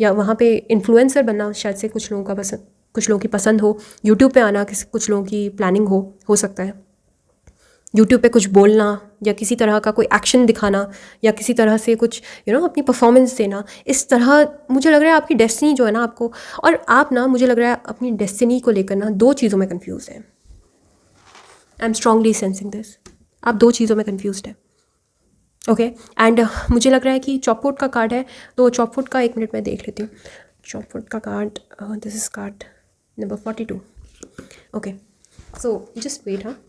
या वहाँ पे इन्फ्लुएंसर बनना शायद से कुछ लोगों की पसंद हो, यूट्यूब पे आना कुछ लोगों की प्लानिंग हो सकता है, यूट्यूब पे कुछ बोलना, या किसी तरह का कोई एक्शन दिखाना, या किसी तरह से कुछ अपनी परफॉर्मेंस देना, इस तरह मुझे लग रहा है आपकी डेस्टिनी जो है ना आपको, और आप ना, मुझे लग रहा है अपनी डेस्टिनी को लेकर ना 2 चीज़ों में कन्फ्यूज़ है। आई एम स्ट्रांगली सेंसिंग दिस, आप 2 चीज़ों में कन्फ्यूज़ है। ओके एंड मुझे लग रहा है कि चॉपवुड का कार्ड है, तो चॉपवुड का 1 मिनट में देख लेती हूँ। चॉपवुड का card, this is card number 42। Okay so just wait. हाँ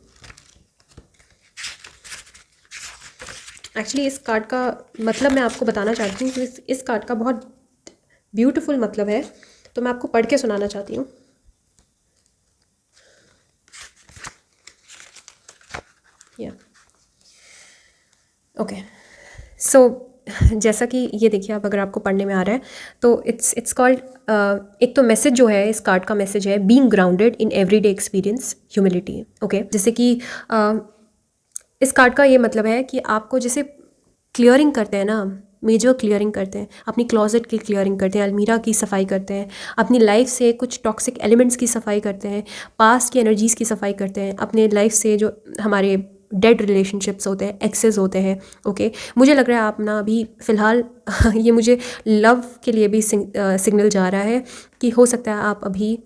एक्चुअली इस कार्ड का मतलब मैं आपको बताना चाहती हूँ कि इस कार्ड का बहुत ब्यूटीफुल मतलब है, तो मैं आपको पढ़ के सुनाना चाहती हूँ। या ओके सो जैसा कि ये देखिए, आप अगर आपको पढ़ने में आ रहा है तो इट्स कॉल्ड, एक तो मैसेज जो है इस कार्ड का मैसेज है, being grounded in everyday experience humility. Okay जैसे कि इस कार्ड का ये मतलब है कि आपको जैसे क्लियरिंग करते हैं ना, मेजर क्लियरिंग करते हैं, अपनी क्लॉजेट की क्लियरिंग करते हैं, अलमीरा की सफाई करते हैं, अपनी लाइफ से कुछ टॉक्सिक एलिमेंट्स की सफाई करते हैं, पास्ट की एनर्जीज़ की सफाई करते हैं, अपने लाइफ से जो हमारे डेड रिलेशनशिप्स होते हैं, एक्सेस होते हैं। ओके मुझे लग रहा है आप ना अभी फ़िलहाल ये मुझे लव के लिए भी सिग्नल जा रहा है कि हो सकता है आप अभी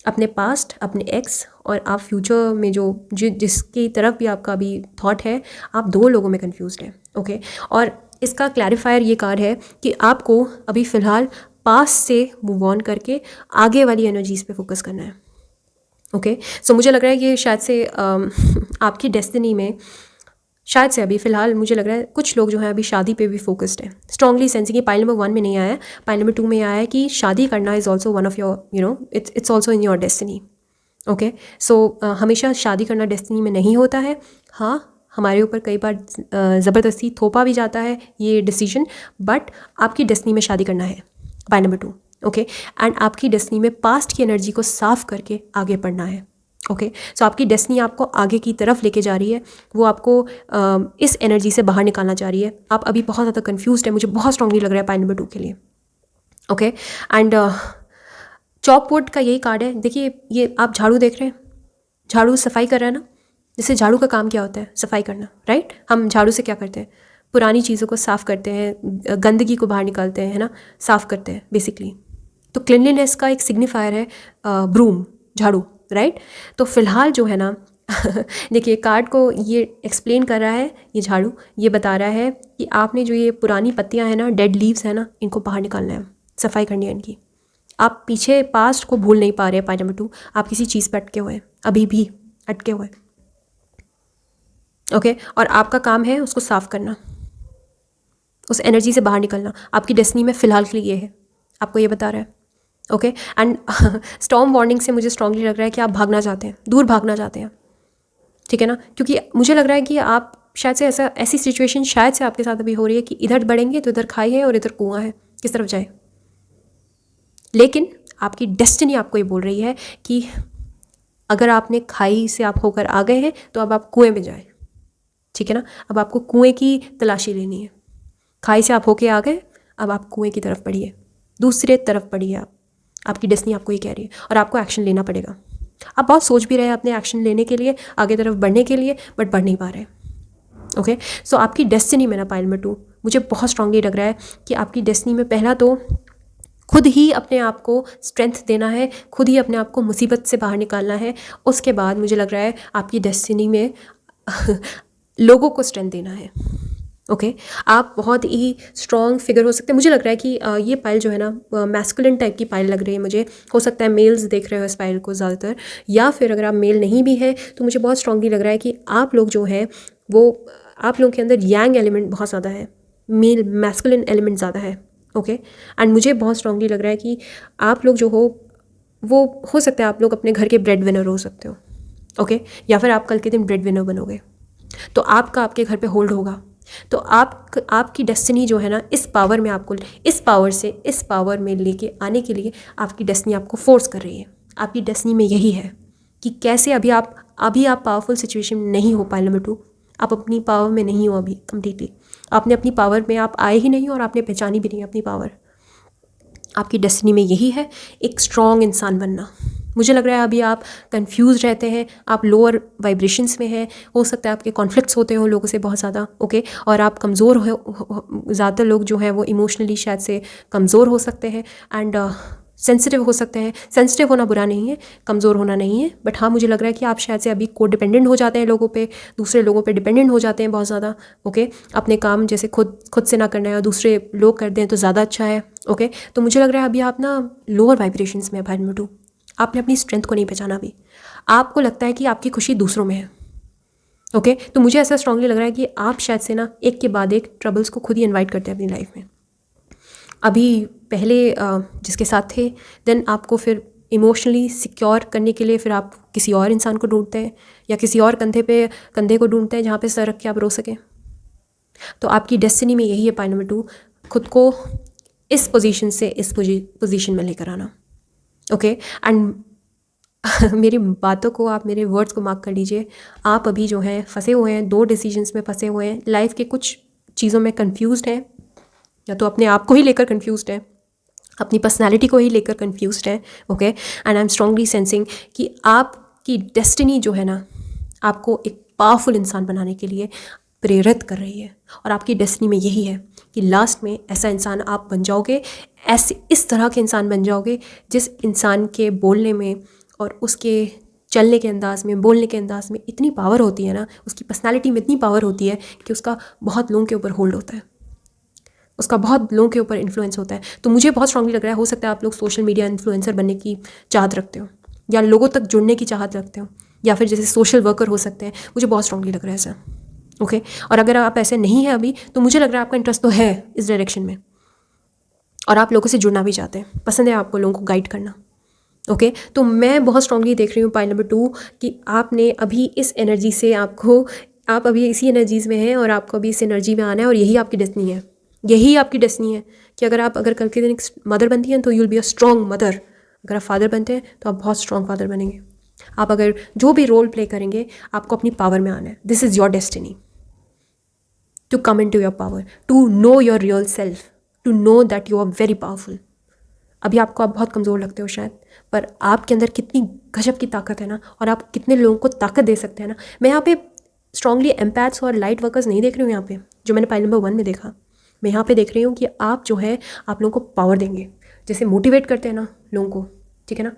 अपने पास्ट, अपने एक्स, और आप फ्यूचर में जिसकी तरफ भी आपका अभी थॉट है, आप 2 लोगों में कन्फ्यूज़ड हैं। ओके और इसका क्लैरिफायर ये कार्ड है कि आपको अभी फ़िलहाल पास्ट से मूव ऑन करके आगे वाली एनर्जीज़ पे फोकस करना है। ओके सो मुझे लग रहा है ये शायद से आपकी डेस्टिनी में, शायद से अभी फ़िलहाल मुझे लग रहा है कुछ लोग जो हैं अभी शादी पे भी फोकस्ड हैं। स्ट्रांगली सेंसिंग, पाइल नंबर 1 में नहीं आया है, पाइल नंबर 2 में आया है कि शादी करना is also one of your it's also in your destiny. Okay so हमेशा शादी करना डेस्टिनी में नहीं होता है। हाँ हमारे ऊपर कई बार ज़बरदस्ती थोपा भी जाता है ये डिसीजन, बट आपकी डेस्टिनी में शादी करना है, पाइल नंबर 2। ओके एंड आपकी डेस्टिनी में पास्ट की एनर्जी को साफ करके आगे बढ़ना है। ओके सो आपकी डेस्टिनी आपको आगे की तरफ लेके जा रही है, वो आपको इस एनर्जी से बाहर निकालना चाह रही है। आप अभी बहुत ज़्यादा कन्फ्यूज्ड है, मुझे बहुत स्ट्रांगली लग रहा है पाइल नंबर 2 के लिए। ओके एंड चॉपवुड का यही कार्ड है। देखिए ये आप झाड़ू देख रहे हैं, झाड़ू सफाई कर रहा है ना, जैसे झाड़ू का काम क्या होता है, सफाई करना, राइट। हम झाड़ू से क्या करते हैं, पुरानी चीज़ों को साफ़ करते हैं, गंदगी को बाहर निकालते हैं, है ना, साफ़ करते हैं बेसिकली। तो क्लिनलीनेस का एक सिग्निफायर है ब्रूम, झाड़ू, राइट। तो फिलहाल जो है ना देखिए कार्ड को ये एक्सप्लेन कर रहा है, ये झाड़ू ये बता रहा है कि आपने जो ये पुरानी पत्तियां हैं ना, डेड लीव्स हैं ना, इनको बाहर निकालना है, सफाई करनी है इनकी। आप पीछे पास्ट को भूल नहीं पा रहे हैं, पॉइंट नंबर 2, आप किसी चीज़ पर अटके हुए हैं, अभी भी अटके हुए हैं। ओके और आपका काम है उसको साफ करना, उस एनर्जी से बाहर निकलना। आपकी डेस्टिनी में फ़िलहाल के लिए ये है, आपको ये बता रहा है। ओके एंड स्टॉर्म वार्निंग से मुझे स्ट्रांगली लग रहा है कि आप भागना चाहते हैं, दूर भागना चाहते हैं, ठीक है ना, क्योंकि मुझे लग रहा है कि आप शायद से ऐसी सिचुएशन शायद से आपके साथ अभी हो रही है कि इधर बढ़ेंगे तो इधर खाई है और इधर कुआं है, किस तरफ जाए। लेकिन आपकी डेस्टिनी आपको ये बोल रही है कि अगर आपने खाई से आप होकर आ गए हैं तो अब आप कुएं में जाएं, ठीक है ना। अब आपको कुएं की तलाशी लेनी है। खाई से आप होके आ गए, अब आप कुएं की तरफ बढ़िए, दूसरे तरफ बढ़िए। आपकी डेस्टिनी आपको ये कह रही है और आपको एक्शन लेना पड़ेगा। आप बहुत सोच भी रहे हैं अपने एक्शन लेने के लिए, आगे तरफ बढ़ने के लिए, बट बढ़ नहीं पा रहे। ओके, सो आपकी डेस्टिनी में ना पाइल नंबर 2 मुझे बहुत स्ट्रांगली लग रहा है कि आपकी डेस्टिनी में पहला तो खुद ही अपने आप को स्ट्रेंथ देना है, खुद ही अपने आप को मुसीबत से बाहर निकालना है। उसके बाद मुझे लग रहा है आपकी डेस्टिनी में लोगों को स्ट्रेंथ देना है। ओके, आप बहुत ही स्ट्रॉन्ग फिगर हो सकते हैं। मुझे लग रहा है कि ये पाइल जो है ना मैस्कुलिन टाइप की पाइल लग रही है मुझे। हो सकता है मेल्स देख रहे हो इस पाइल को ज़्यादातर, या फिर अगर आप मेल नहीं भी हैं तो मुझे बहुत स्ट्रांगली लग रहा है कि आप लोग जो है वो, आप लोगों के अंदर यांग एलिमेंट बहुत ज़्यादा है, मेल मैस्कुलिन एलिमेंट ज़्यादा है। ओके, एंड मुझे बहुत स्ट्रांगली लग रहा है कि आप लोग जो वो हो सकता है आप लोग अपने घर के ब्रेड विनर हो सकते हो। ओके, या फिर आप कल के दिन ब्रेड विनर बनोगे तो आपका आपके घर पे होल्ड होगा। तो आपकी डेस्टिनी जो है ना, इस पावर में आपको, इस पावर से इस पावर में लेके आने के लिए आपकी डेस्टिनी आपको फोर्स कर रही है। आपकी डेस्टिनी में यही है कि कैसे अभी आप पावरफुल सिचुएशन में नहीं हो। पाइल नंबर 2, आप अपनी पावर में नहीं हो अभी कम्प्लीटली। आपने अपनी पावर में आप आए ही नहीं और आपने पहचानी भी नहीं अपनी पावर। आपकी डेस्टिनी में यही है, एक स्ट्रॉन्ग इंसान बनना। मुझे लग रहा है अभी आप कंफ्यूज रहते हैं, आप लोअर वाइब्रेशंस में हैं। हो सकता है आपके कॉन्फ्लिक्ट्स होते हो लोगों से बहुत ज़्यादा। ओके, और आप कमज़ोर हो, ज़्यादातर लोग जो हैं वो इमोशनली शायद से कमज़ोर हो सकते हैं एंड सेंसिटिव हो सकते हैं। सेंसिटिव होना बुरा नहीं है, कमज़ोर होना नहीं है, बट हाँ मुझे लग रहा है कि आप शायद से अभी को डिपेंडेंट हो जाते हैं लोगों पे, दूसरे लोगों पे डिपेंडेंट हो जाते हैं बहुत ज़्यादा। ओके, अपने काम जैसे खुद से ना करना है और दूसरे लोग कर दें तो ज़्यादा अच्छा है। ओके, तो मुझे लग रहा है अभी आप ना लोअर वाइब्रेशंस में है पाइल नंबर 2। आपने अपनी स्ट्रेंथ को नहीं पहचाना अभी। आपको लगता है कि आपकी खुशी दूसरों में है। ओके, तो मुझे ऐसा स्ट्रांगली लग रहा है कि आप शायद से ना एक के बाद एक ट्रबल्स को खुद ही इन्वाइट करते हैं अपनी लाइफ में। अभी पहले जिसके साथ थे, देन आपको फिर इमोशनली सिक्योर करने के लिए फिर आप किसी और इंसान को ढूंढते हैं या किसी और कंधे को ढूंढते हैं जहाँ पे सर रख के आप रो सकें। तो आपकी डेस्टिनी में यही है पाइल नंबर 2, खुद को इस पोजीशन से इस पोजीशन में लेकर आना। ओके, एंड मेरी बातों को, आप मेरे वर्ड्स को मार्क कर लीजिए। आप अभी जो हैं फंसे हुए हैं, 2 डिसीजंस में फंसे हुए हैं, लाइफ के कुछ चीज़ों में कंफ्यूज्ड हैं, या तो अपने आप को ही लेकर कंफ्यूज्ड है, अपनी पर्सनालिटी को ही लेकर कंफ्यूज्ड है। Okay, and I am strongly sensing कि आपकी डेस्टिनी जो है ना आपको एक पावरफुल इंसान बनाने के लिए प्रेरित कर रही है। और आपकी डेस्टिनी में यही है कि लास्ट में ऐसा इंसान आप बन जाओगे, इस तरह के इंसान बन जाओगे जिस इंसान के बोलने में और उसके चलने के अंदाज़ में, बोलने के अंदाज़ में इतनी पावर होती है ना, उसकी पर्सनालिटी में इतनी पावर होती है कि उसका बहुत लोगों के ऊपर होल्ड होता है, उसका बहुत लोगों के ऊपर इन्फ्लुएंस होता है। तो मुझे बहुत स्ट्रांगली लग रहा है, हो सकता है आप लोग सोशल मीडिया इन्फ्लुएंसर बनने की चाहत रखते हो, या लोगों तक जुड़ने की चाहत रखते हो, या फिर जैसे सोशल वर्कर हो सकते हैं। मुझे बहुत स्ट्रांगली लग रहा है ऐसा। ओके, और अगर आप ऐसे नहीं हैं अभी, तो मुझे लग रहा है आपका इंटरेस्ट तो है इस डायरेक्शन में, और आप लोगों से जुड़ना भी चाहते हैं, पसंद है आपको लोगों को गाइड करना। ओके, तो मैं बहुत स्ट्रांगली देख रही हूँ पाइल नंबर 2 कि आपने अभी इस एनर्जी से आप अभी इसी एनर्जीज़ में हैं और आपको अभी इस एनर्जी में आना है, और यही आपकी डेस्टिनी है। यही आपकी डेस्टिनी है कि अगर कल के दिन एक मदर बनती हैं तो you will be a strong mother. अगर आप फादर बनते हैं तो आप बहुत स्ट्रॉन्ग फादर बनेंगे। आप अगर जो भी रोल प्ले करेंगे, आपको अपनी पावर में आना है। This is your destiny, to come in to your power, to know your real self, to know that you are very powerful. अभी आप बहुत कमज़ोर लगते हो शायद, पर आपके अंदर कितनी गजब की ताकत है ना, और आप कितने लोगों को ताकत दे सकते हैं ना। मैं यहाँ पे स्ट्रांगली एम्पैथ्स और लाइट वर्कर्स नहीं देख रही हूँ यहाँ पे, जो मैंने पाइल नंबर 1 में देखा। मैं यहाँ पे देख रही हूँ कि आप जो है आप लोगों को पावर देंगे, जैसे मोटिवेट करते हैं ना लोगों को, ठीक है ना,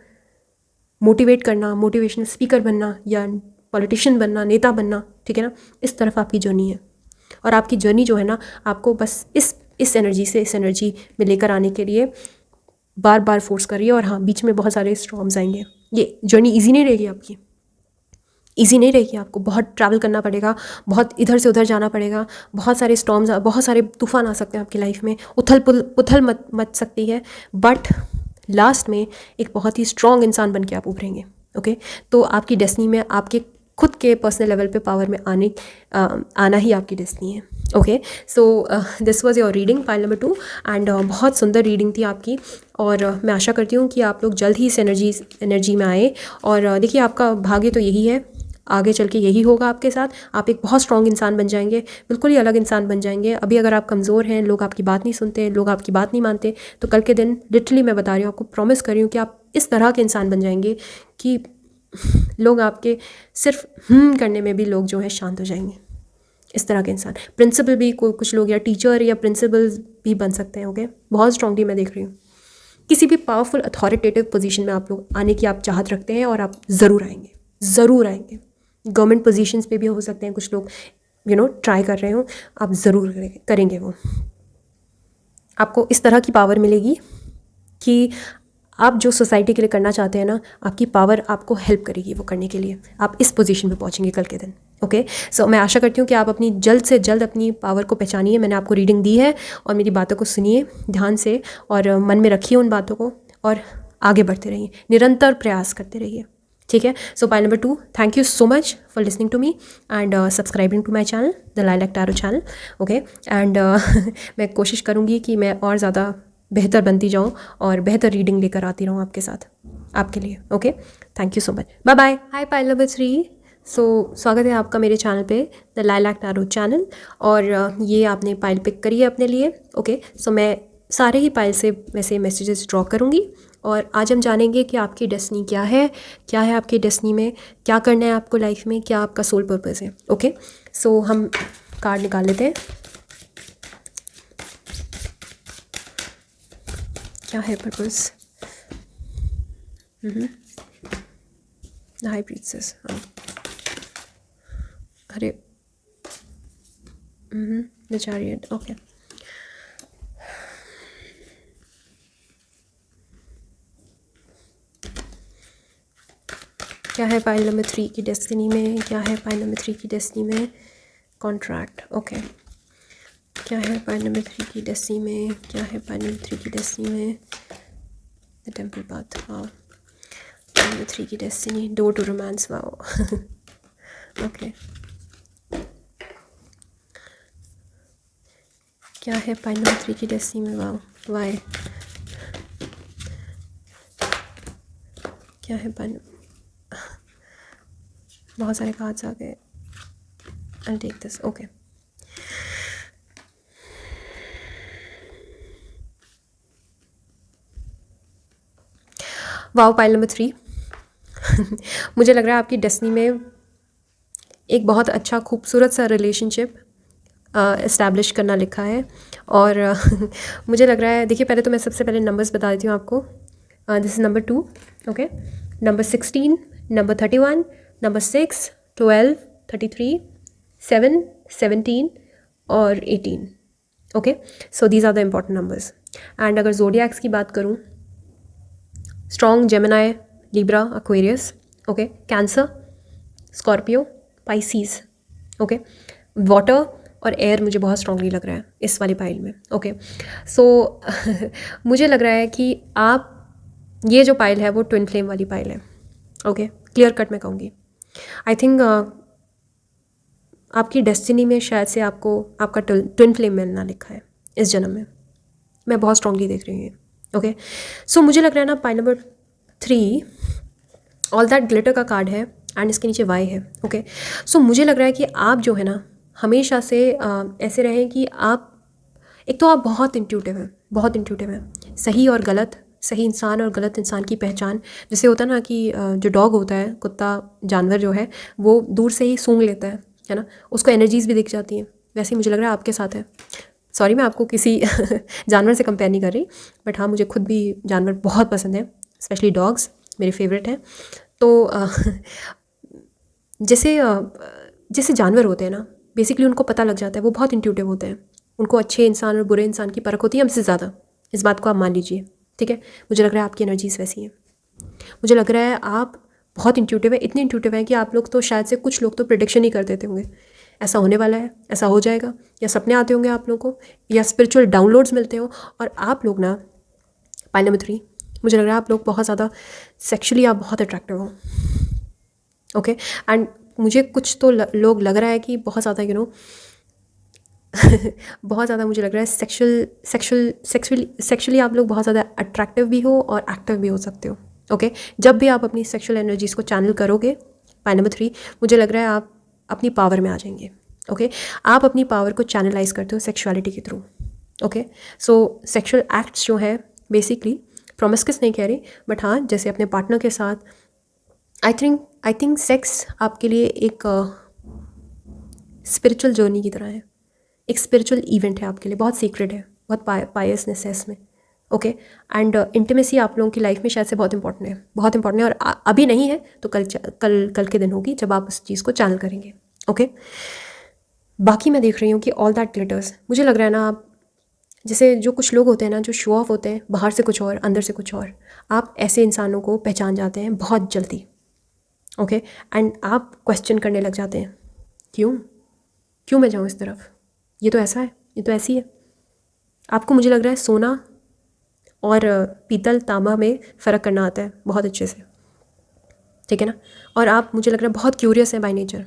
मोटिवेट करना, मोटिवेशनल स्पीकर बनना या पॉलिटिशियन बनना, नेता बनना, ठीक है ना, इस तरफ आपकी जर्नी है। और आपकी जर्नी जो है ना आपको बस इस एनर्जी से इस एनर्जी में लेकर आने के लिए बार बार फोर्स कर रही है। और हाँ, बीच में बहुत सारे स्टॉर्म्स आएंगे। ये जर्नी ईजी नहीं रहेगी आपकी, ईजी नहीं रहेगी। आपको बहुत ट्रैवल करना पड़ेगा, बहुत इधर से उधर जाना पड़ेगा, बहुत सारे स्टॉर्म्स, बहुत सारे तूफान आ सकते हैं आपकी लाइफ में, उथल मच सकती है, बट लास्ट में एक बहुत ही स्ट्रॉन्ग इंसान बन के आप उभरेंगे। ओके, तो आपकी डेस्टिनी में आपके खुद के पर्सनल लेवल पे पावर में आना ही आपकी डेस्टिनी है। Okay, so this was your reading pile number 2 and बहुत सुंदर रीडिंग थी आपकी। और मैं आशा करती हूँ कि आप लोग जल्द ही इस एनर्जी में आए। और देखिए, आपका भाग्य तो यही है, आगे चल के यही होगा आपके साथ। आप एक बहुत स्ट्रॉन्ग इंसान बन जाएंगे, बिल्कुल ही अलग इंसान बन जाएंगे। अभी अगर आप कमज़ोर हैं, लोग आपकी बात नहीं सुनते, लोग आपकी बात नहीं मानते, तो कल के दिन लिटरली मैं बता रही हूँ, आपको प्रॉमिस कर रही हूँ कि आप इस तरह के इंसान बन जाएंगे कि लोग आपके सिर्फ करने में भी लोग जो है शांत हो जाएंगे। इस तरह के इंसान, प्रिंसिपल भी कुछ लोग या टीचर या प्रिंसिपल भी बन सकते हैं। ओके, बहुत स्ट्रांगली मैं देख रही हूँ। किसी भी पावरफुल अथॉरिटेटिव पोजीशन में आप लोग आने की आप चाहत रखते हैं और आप ज़रूर आएंगे, ज़रूर आएंगे। गवर्नमेंट पोजीशंस पे भी हो सकते हैं कुछ लोग, ट्राई कर रहे हो, आप ज़रूर करेंगे। वो आपको इस तरह की पावर मिलेगी कि आप जो सोसाइटी के लिए करना चाहते हैं ना, आपकी पावर आपको हेल्प करेगी वो करने के लिए। आप इस पोजीशन पे पहुंचेंगे कल के दिन। ओके, सो मैं आशा करती हूँ कि आप अपनी जल्द से जल्द अपनी पावर को पहचानिए। मैंने आपको रीडिंग दी है और मेरी बातों को सुनिए ध्यान से और मन में रखिए उन बातों को और आगे बढ़ते रहिए, निरंतर प्रयास करते रहिए। ठीक है, so pile number 2, thank you so much for listening to me and subscribing to my channel the lilac tarot channel. Okay, and मैं कोशिश करूँगी कि मैं और ज़्यादा बेहतर बनती जाऊँ और बेहतर रीडिंग लेकर आती रहूँ आपके साथ, आपके लिए। Okay, thank you so much, bye bye. Hi pile number 3, so स्वागत है आपका मेरे चैनल पे द लाइलैक टैरो चैनल। और ये आपने पाइल पिक करी है अपने लिए। ओके, सो मैं सारे ही पाइल से वैसे मैसेजेस ड्रॉ करूँगी और आज हम जानेंगे कि आपकी डेस्टिनी क्या है आपकी डेस्टिनी में, क्या करना है आपको लाइफ में, क्या आपका सोल पर्पस है। ओके, सो हम कार्ड निकाल लेते हैं। क्या है पर्पस? हाई प्रिंसेस, अरे द चैरियट। ओके, क्या है पाइल नंबर 3 की डेस्टिनी में? क्या है पाइल नंबर 3 की डेस्टिनी में? कॉन्ट्रैक्ट। ओके, क्या है पाइल नंबर 3 की डेस्टिनी में? क्या है पाइल नंबर 3 की डेस्टिनी में? The temple path. Wow, pile number 3 की destiny, door to romance. Wow, okay, क्या है पाइल नंबर 3 की डेस्टिनी में? वाओ, वाई, क्या है पाइल? बहुत सारे कार्ड्स आ गए। I'll take this. Okay. Wow, pile number 3। मुझे लग रहा है आपकी डेस्टिनी में एक बहुत अच्छा खूबसूरत सा रिलेशनशिप इस्टेब्लिश करना लिखा है। और मुझे लग रहा है, देखिए पहले तो मैं सबसे पहले नंबर्स बता देती हूँ आपको। This is number 2, okay, number 16, number 31, number 6, 12, 33, 7, 17 और 18। Okay, so these are the important numbers. And अगर जोडियक्स की बात करूँ, strong Gemini, Libra, Aquarius, okay, Cancer, Scorpio, Pisces. Okay, water और एयर मुझे बहुत स्ट्रांगली लग रहा है इस वाली पाइल में। ओके, सो मुझे लग रहा है कि आप, ये जो पाइल है वो ट्विन फ्लेम वाली पाइल है। ओके, क्लियर कट मैं कहूँगी। आई थिंक आपकी डेस्टिनी में शायद से आपको आपका ट्विन फ्लेम मिलना लिखा है इस जन्म में। मैं बहुत स्ट्रांगली देख रही हूँ। ओके, सो मुझे लग रहा है ना pile number 3 all that glitter का कार्ड है एंड इसके नीचे वाई है। ओके, सो मुझे लग रहा है कि आप जो है ना हमेशा से ऐसे रहें कि आप, एक तो आप बहुत इंट्यूटिव हैं, बहुत इंट्यूटिव हैं। सही और गलत, सही इंसान और गलत इंसान की पहचान, जैसे होता है ना कि जो डॉग होता है, कुत्ता जानवर जो है, वो दूर से ही सूंघ लेता है ना, उसको एनर्जीज भी दिख जाती हैं। वैसे ही मुझे लग रहा है आपके साथ है। सॉरी, मैं आपको किसी जानवर से कंपेयर नहीं कर रही, बट हाँ मुझे खुद भी जानवर बहुत पसंद है, स्पेशली डॉग्स मेरे फेवरेट हैं। तो जैसे जानवर होते हैं ना, बेसिकली उनको पता लग जाता है, वो बहुत इंट्यूटिव होते हैं, उनको अच्छे इंसान और बुरे इंसान की परख होती है हमसे ज़्यादा। इस बात को आप मान लीजिए, ठीक है। मुझे लग रहा है आपकी एनर्जीज वैसी हैं। मुझे लग रहा है आप बहुत इंट्यूटिव है, इतने इंट्यूटिव हैं कि आप लोग तो शायद से, कुछ लोग तो प्रिडिक्शन ही कर देते होंगे, ऐसा होने वाला है, ऐसा हो जाएगा, या सपने आते होंगे आप लोगों को, या स्पिरिचुअल डाउनलोड्स मिलते हो। और आप लोग ना, पाइल नंबर 3, मुझे लग रहा है आप लोग बहुत ज़्यादा सेक्शुअली आप बहुत अट्रैक्टिव हो। ओके, एंड मुझे कुछ तो लोग लग रहा है कि बहुत ज़्यादा बहुत ज़्यादा मुझे लग रहा है सेक्शुअली आप लोग बहुत ज़्यादा अट्रैक्टिव भी हो और एक्टिव भी हो सकते हो। ओके, जब भी आप अपनी सेक्शुअल एनर्जीज को चैनल करोगे, पॉइंट नंबर 3, मुझे लग रहा है आप अपनी पावर में आ जाएंगे। ओके, आप अपनी पावर को चैनलाइज करते हो सेक्शुअलिटी के थ्रू। ओके, सो सेक्शुअल एक्ट्स जो है बेसिकली प्रोमिस्कस नहीं कह रही, बट हाँ जैसे अपने पार्टनर के साथ आई थिंक सेक्स आपके लिए एक स्पिरिचुअल जर्नी की तरह है, एक स्पिरिचुअल इवेंट है आपके लिए, बहुत सीक्रेट है, बहुत पायसनेस है इसमें। ओके, एंड इंटीमेसी आप लोगों की लाइफ में शायद से बहुत इंपॉर्टेंट है, बहुत इंपॉर्टेंट है, और अभी नहीं है तो कल के दिन होगी जब आप उस चीज़ को चैनल करेंगे। ओके, बाकी मैं देख रही हूँ कि ऑल दैट ग्लिटर्स, मुझे लग रहा है ना आप जैसे जो कुछ लोग होते हैं ना जो शो ऑफ होते हैं, बाहर से कुछ और अंदर से कुछ और, आप ऐसे इंसानों को पहचान जाते हैं बहुत जल्दी। ओके, एंड आप क्वेश्चन करने लग जाते हैं, क्यों मैं जाऊँ इस तरफ, ये तो ऐसा है, ये तो ऐसी है। आपको मुझे लग रहा है सोना और पीतल तांबा में फ़र्क करना आता है बहुत अच्छे से, ठीक है ना। और आप मुझे लग रहा है बहुत क्यूरियस है बाय नेचर,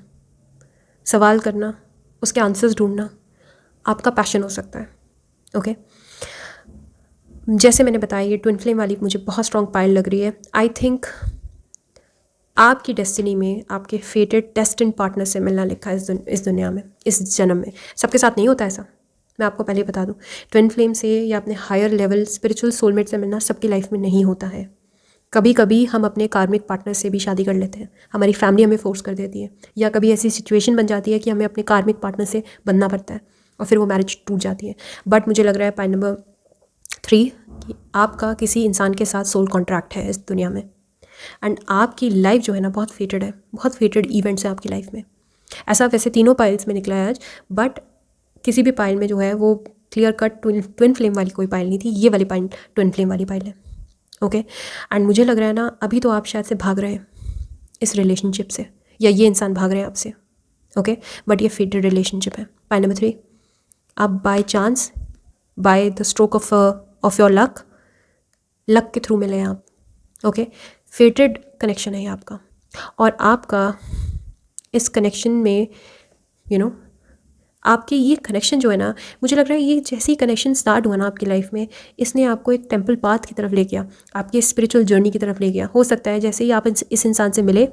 सवाल करना, उसके आंसर्स ढूंढना आपका पैशन हो सकता है। ओके, जैसे मैंने बताया ये ट्विन फ्लेम वाली मुझे बहुत स्ट्रॉन्ग पाइल लग रही है। आई थिंक आपकी डेस्टिनी में आपके फेटेड डेस्टिन्ड पार्टनर से मिलना लिखा है इस दुनिया में, इस जन्म में। सबके साथ नहीं होता ऐसा, मैं आपको पहले बता दूं। ट्विन फ्लेम से या अपने हायर लेवल स्पिरिचुअल सोलमेट से मिलना सबकी लाइफ में नहीं होता है। कभी कभी हम अपने कार्मिक पार्टनर से भी शादी कर लेते हैं, हमारी फैमिली हमें फोर्स कर देती है, या कभी ऐसी सिचुएशन बन जाती है कि हमें अपने कार्मिक पार्टनर से बनना पड़ता है और फिर वो मैरिज टूट जाती है। बट मुझे लग रहा है पॉइंट नंबर 3 कि आपका किसी इंसान के साथ सोल कॉन्ट्रैक्ट है इस दुनिया में, एंड आपकी लाइफ जो है ना बहुत फेटेड है, बहुत फेटेड इवेंट्स है आपकी लाइफ में। ऐसा वैसे तीनों पाइल्स में निकला है आज, बट किसी भी पाइल में जो है वो क्लियर कट ट्विन फ्लेम वाली कोई पाइल नहीं थी, ये वाली पाइल ट्विन फ्लेम वाली पाइल है। ओके, एंड मुझे लग रहा है ना अभी तो आप शायद से भाग रहे हैं इस रिलेशनशिप से, या ये इंसान भाग रहे हैं आपसे। ओके, बट ये फेटेड रिलेशनशिप है। पॉइंट नंबर 3, आप by chance, by the stroke of your luck के थ्रू मिले हैं आप। ओके, फेटेड कनेक्शन है ये आपका, और आपका इस कनेक्शन में आपके ये कनेक्शन जो है ना, मुझे लग रहा है ये जैसे ही कनेक्शन स्टार्ट हुआ ना आपकी लाइफ में, इसने आपको एक टेम्पल पाथ की तरफ ले गया, आपकी स्पिरिचुअल जर्नी की तरफ ले गया। हो सकता है जैसे ही आप इस इंसान से मिले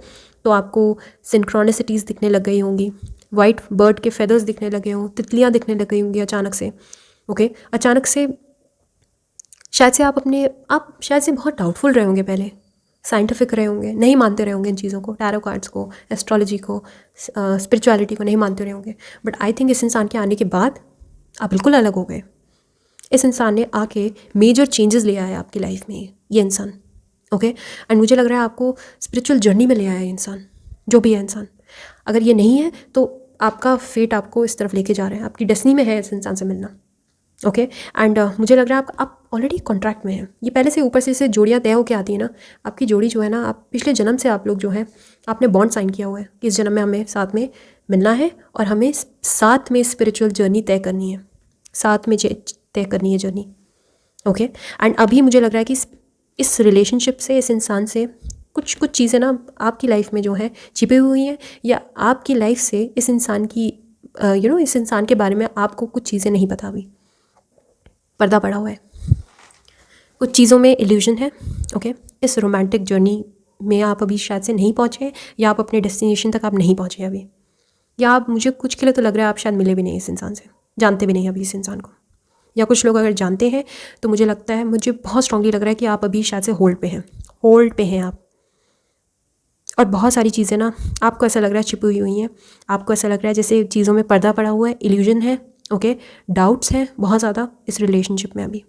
तो आपको सिंक्रोनिसिटीज़ दिखने लग गई होंगी, वाइट बर्ड के फेदर्स दिखने लगे हों, तितलियाँ दिखने लग गई होंगी अचानक से। ओके, अचानक से शायद से आप शायद से बहुत डाउटफुल रहे होंगे, पहले साइंटिफिक रहे होंगे, नहीं मानते रहे होंगे इन चीज़ों को, टैरो कार्ड्स को, एस्ट्रोलॉजी को, स्पिरिचुअलिटी को नहीं मानते रहे होंगे। बट आई थिंक इस इंसान के आने के बाद आप बिल्कुल अलग हो गए। इस इंसान ने आके मेजर चेंजेस ले आया आपकी लाइफ में, ये इंसान। ओके, एंड मुझे लग रहा है आपको स्पिरिचुअल जर्नी में ले आया ये इंसान, जो भी है इंसान। अगर ये नहीं है तो आपका फेट आपको इस तरफ लेके जा रहा है, आपकी डेस्टिनी में है इस इंसान से मिलना। ओके, एंड मुझे लग रहा है आप ऑलरेडी कॉन्ट्रैक्ट में हैं। ये पहले से ऊपर से जोड़ियाँ तय होकर आती है ना, आपकी जोड़ी जो है ना, आप पिछले जन्म से आप लोग जो है आपने बॉन्ड साइन किया हुआ है कि इस जन्म में हमें साथ में मिलना है और हमें साथ में स्पिरिचुअल जर्नी तय करनी है, साथ में तय करनी है जर्नी। ओके, एंड अभी मुझे लग रहा है कि इस रिलेशनशिप से, इस इंसान से कुछ चीज़ें ना आपकी लाइफ में जो है छिपी हुई हैं, या आपकी लाइफ से इस इंसान की इस इंसान के बारे में आपको कुछ चीज़ें नहीं पता हुई, पर्दा पड़ा हुआ है, कुछ चीज़ों में इल्यूजन है। ओके, इस रोमांटिक जर्नी में आप अभी शायद से नहीं पहुँचे, या आप अपने डेस्टिनेशन तक आप नहीं पहुँचे अभी, या आप, मुझे कुछ के लिए तो लग रहा है आप शायद मिले भी नहीं इस इंसान से, जानते भी नहीं अभी इस इंसान को, या कुछ लोग अगर जानते हैं तो मुझे लगता है, मुझे बहुत स्ट्रांगली लग रहा है कि आप अभी शायद से होल्ड पे हैं आप। और बहुत सारी चीज़ें ना आपको ऐसा लग रहा है छिपी हुई हैं, आपको ऐसा लग रहा है जैसे चीज़ों में पर्दा पड़ा हुआ है, इल्यूजन है। ओके, डाउट्स हैं बहुत ज़्यादा इस रिलेशनशिप में अभी।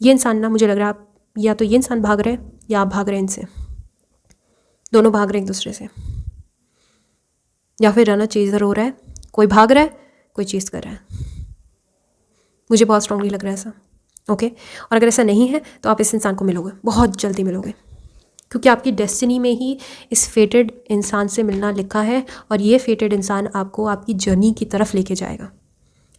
ये इंसान ना, मुझे लग रहा है आप, या तो ये इंसान भाग रहे हैं या आप भाग रहे हैं इनसे, दोनों भाग रहे हैं एक दूसरे से, या फिर रनर चेजर हो रहा है, कोई भाग रहा है कोई चीज़ कर रहा है। मुझे बहुत स्ट्रांगली लग रहा है ऐसा। ओके, और अगर ऐसा नहीं है तो आप इस इंसान को मिलोगे, बहुत जल्दी मिलोगे, क्योंकि आपकी डेस्टिनी में ही इस फेटेड इंसान से मिलना लिखा है, और ये फेटेड इंसान आपको आपकी जर्नी की तरफ लेके जाएगा,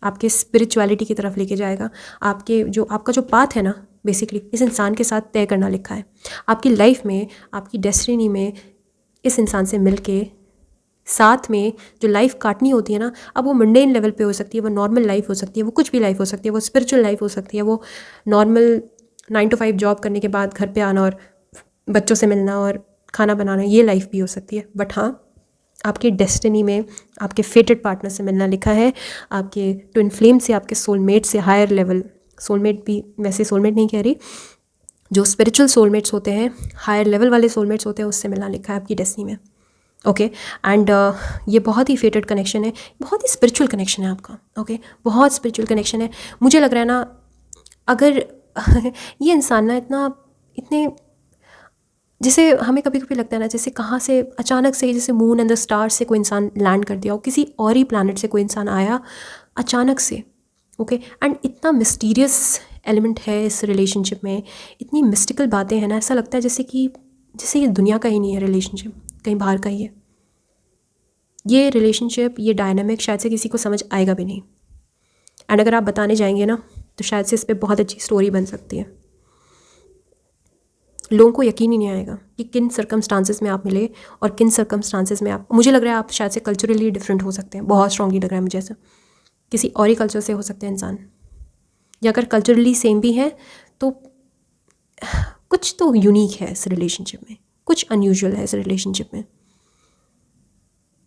आपके स्पिरिचुअलिटी की तरफ लेके जाएगा। आपका जो पाथ है ना, बेसिकली इस इंसान के साथ तय करना लिखा है। आपकी लाइफ में, आपकी डेस्टिनी में इस इंसान से मिलके साथ में जो लाइफ काटनी होती है ना, अब वो मंडेन लेवल पे हो सकती है, वो नॉर्मल लाइफ हो सकती है, वो कुछ भी लाइफ हो सकती है, वो स्पिरिचुअल लाइफ हो सकती है, वो नॉर्मल 9 to 5 जॉब करने के बाद घर पे आना और बच्चों से मिलना और खाना बनाना, ये लाइफ भी हो सकती है। बट हाँ, आपकी डेस्टिनी में आपके फेटेड पार्टनर से मिलना लिखा है, आपके ट्विन फ्लेम से, आपके सोलमेट से, हायर लेवल सोलमेट भी, वैसे सोलमेट नहीं कह रही, जो स्पिरिचुअल सोलमेट्स होते हैं, हायर लेवल वाले सोलमेट्स होते हैं, उससे मिलना लिखा है आपकी डेस्टिनी में। ओके एंड ये बहुत ही फेटेड कनेक्शन है, बहुत ही स्पिरिचुअल कनेक्शन है आपका। ओके बहुत स्पिरिचुअल कनेक्शन है। मुझे लग रहा है ना, अगर ये इंसान ना इतने, जैसे हमें कभी कभी लगता है ना, जैसे कहाँ से अचानक से, जैसे मून एंड द स्टार से कोई इंसान लैंड कर दिया हो, किसी और ही प्लैनेट से कोई इंसान आया अचानक से। ओके एंड इतना मिस्टीरियस एलिमेंट है इस रिलेशनशिप में, इतनी मिस्टिकल बातें हैं ना, ऐसा लगता है जैसे ये दुनिया का ही नहीं है रिलेशनशिप, कहीं बाहर का ही है ये रिलेशनशिप। ये डायनामिक शायद से किसी को समझ आएगा भी नहीं, एंड अगर आप बताने जाएंगे ना तो शायद से इस पर बहुत अच्छी स्टोरी बन सकती है। लोगों को यकीन ही नहीं आएगा कि किन सर्कमस्टांसेस में आप मिले और किन सर्कमस्टांसेस में आप, मुझे लग रहा है आप शायद से कल्चरली डिफरेंट हो सकते हैं, बहुत स्ट्रांगली लग रहा है मुझे ऐसा, किसी और ही कल्चर से हो सकते हैं इंसान, या अगर कल्चरली सेम भी है तो कुछ तो यूनिक है इस रिलेशनशिप में, कुछ अनयूजुअल है इस रिलेशनशिप में,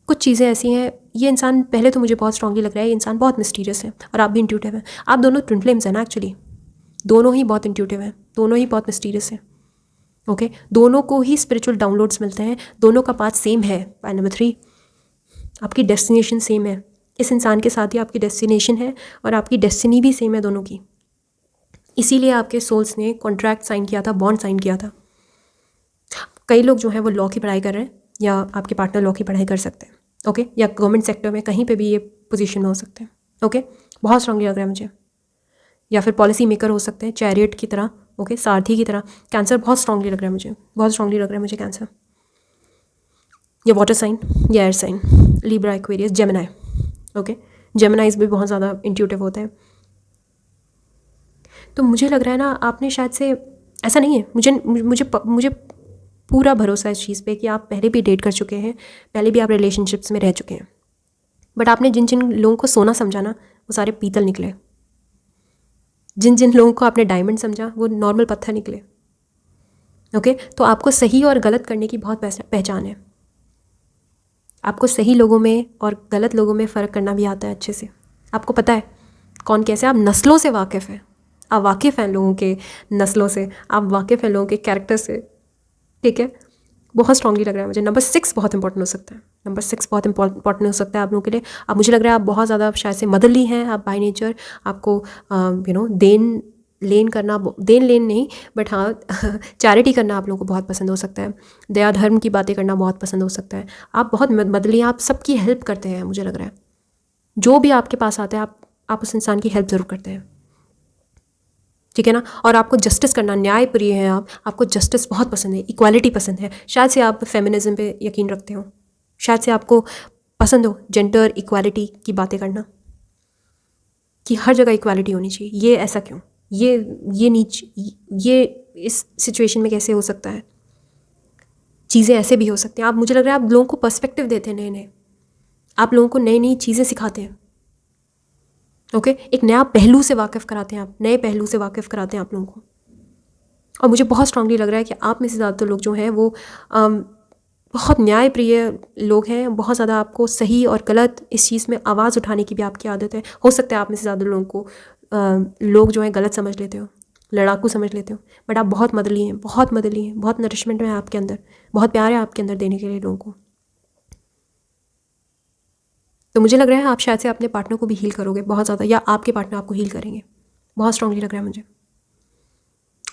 कुछ चीज़ें ऐसी हैं। ये इंसान, पहले तो मुझे बहुत स्ट्रांगली लग रहा है ये इंसान बहुत मिस्टीरियस है, और आप भी इंट्यूटिव हैं। आप दोनों ट्विन फ्लेम्स हैं ना एक्चुअली, दोनों ही बहुत इंट्यूटिव हैं, दोनों ही बहुत मिस्टीरियस हैं। ओके दोनों को ही स्पिरिचुअल डाउनलोड्स मिलते हैं, दोनों का पाथ सेम है। पॉइंट नंबर 3, आपकी डेस्टिनेशन सेम है, इस इंसान के साथ ही आपकी डेस्टिनेशन है और आपकी डेस्टिनी भी सेम है दोनों की। इसीलिए आपके सोल्स ने कॉन्ट्रैक्ट साइन किया था, बॉन्ड साइन किया था। कई लोग जो है वो लॉ की पढ़ाई कर रहे हैं, या आपके पार्टनर लॉ की पढ़ाई कर सकते हैं। ओके या गवर्नमेंट सेक्टर में कहीं पे भी ये पोजीशन में हो सकते हैं। ओके बहुत स्ट्रांगली लग रहा है मुझे, या फिर पॉलिसी मेकर हो सकते हैं, चैरियट की तरह, ओके सारथी की तरह। कैंसर बहुत स्ट्रांगली लग रहा है मुझे, बहुत स्ट्रांगली लग रहा है मुझे कैंसर, या वाटर साइन, या air sign, Libra, Aquarius, Gemini. Okay Geminis भी बहुत ज़्यादा इंट्यूटिव होते हैं। तो मुझे लग रहा है ना, आपने शायद से, ऐसा नहीं है, मुझे पूरा भरोसा है इस चीज़ पे कि आप पहले भी डेट कर चुके हैं, पहले भी आप रिलेशनशिप्स में रह चुके हैं, बट आपने जिन जिन लोगों को सोना समझा ना वो सारे पीतल निकले, जिन जिन लोगों को आपने डायमंड समझा वो नॉर्मल पत्थर निकले। ओके तो आपको सही और गलत करने की बहुत पहचान है, आपको सही लोगों में और गलत लोगों में फ़र्क करना भी आता है अच्छे से, आपको पता है कौन कैसे, आप नस्लों से वाकिफ़ हैं, आप वाकिफ़ हैं लोगों के नस्लों से, आप वाकिफ़ हैं लोगों के कैरेक्टर से। ठीक है बहुत स्ट्रांगली लग रहा है मुझे। नंबर 6 बहुत इंपॉर्टेंट हो सकता है, नंबर 6 बहुत इंपॉर्टेंट हो सकता है आप लोगों के लिए। अब मुझे लग रहा है आप बहुत ज़्यादा शायद से मदरली हैं आप बाय नेचर, आपको देन लेन नहीं बट हाँ चैरिटी करना आप लोगों को बहुत पसंद हो सकता है, दया धर्म की बातें करना बहुत पसंद हो सकता है, आप बहुत मदरली, आप सबकी हेल्प करते हैं। मुझे लग रहा है जो भी आपके पास आता है आप उस इंसान की हेल्प ज़रूर करते हैं, ठीक है ना। और आपको जस्टिस करना, न्याय प्रिय है आपको जस्टिस बहुत पसंद है, इक्वालिटी पसंद है। शायद से आप फेमिनिज्म पे यकीन रखते हो, शायद से आपको पसंद हो जेंडर इक्वालिटी की बातें करना, कि हर जगह इक्वालिटी होनी चाहिए। ये ऐसा क्यों, ये नीच, ये इस सिचुएशन में कैसे हो सकता है, चीज़ें ऐसे भी हो सकती हैं। आप, मुझे लग रहा है आप लोगों को पर्सपेक्टिव देते हैं नए नए, आप लोगों को नई नई चीज़ें सिखाते हैं। ओके एक नया पहलू से वाकिफ़ कराते हैं, आप नए पहलू से वाकिफ़ कराते हैं आप लोगों को। और मुझे बहुत स्ट्रांगली लग रहा है कि आप में से ज़्यादातर लोग जो हैं वो बहुत न्यायप्रिय लोग हैं, बहुत ज़्यादा आपको सही और गलत इस चीज़ में आवाज़ उठाने की भी आपकी आदत है। हो सकता है आप में से ज़्यादा लोगों को लोग जो हैं गलत समझ लेते हो, लड़ाकू समझ लेते हो, बट आप बहुत मदरली हैं, बहुत मदरली हैं, बहुत नरिशमेंट है आपके अंदर, बहुत प्यार है आपके अंदर देने के लिए लोगों को। तो मुझे लग रहा है आप शायद से अपने पार्टनर को भी हील करोगे बहुत ज़्यादा, या आपके पार्टनर आपको हील करेंगे, बहुत स्ट्रांगली लग रहा है मुझे।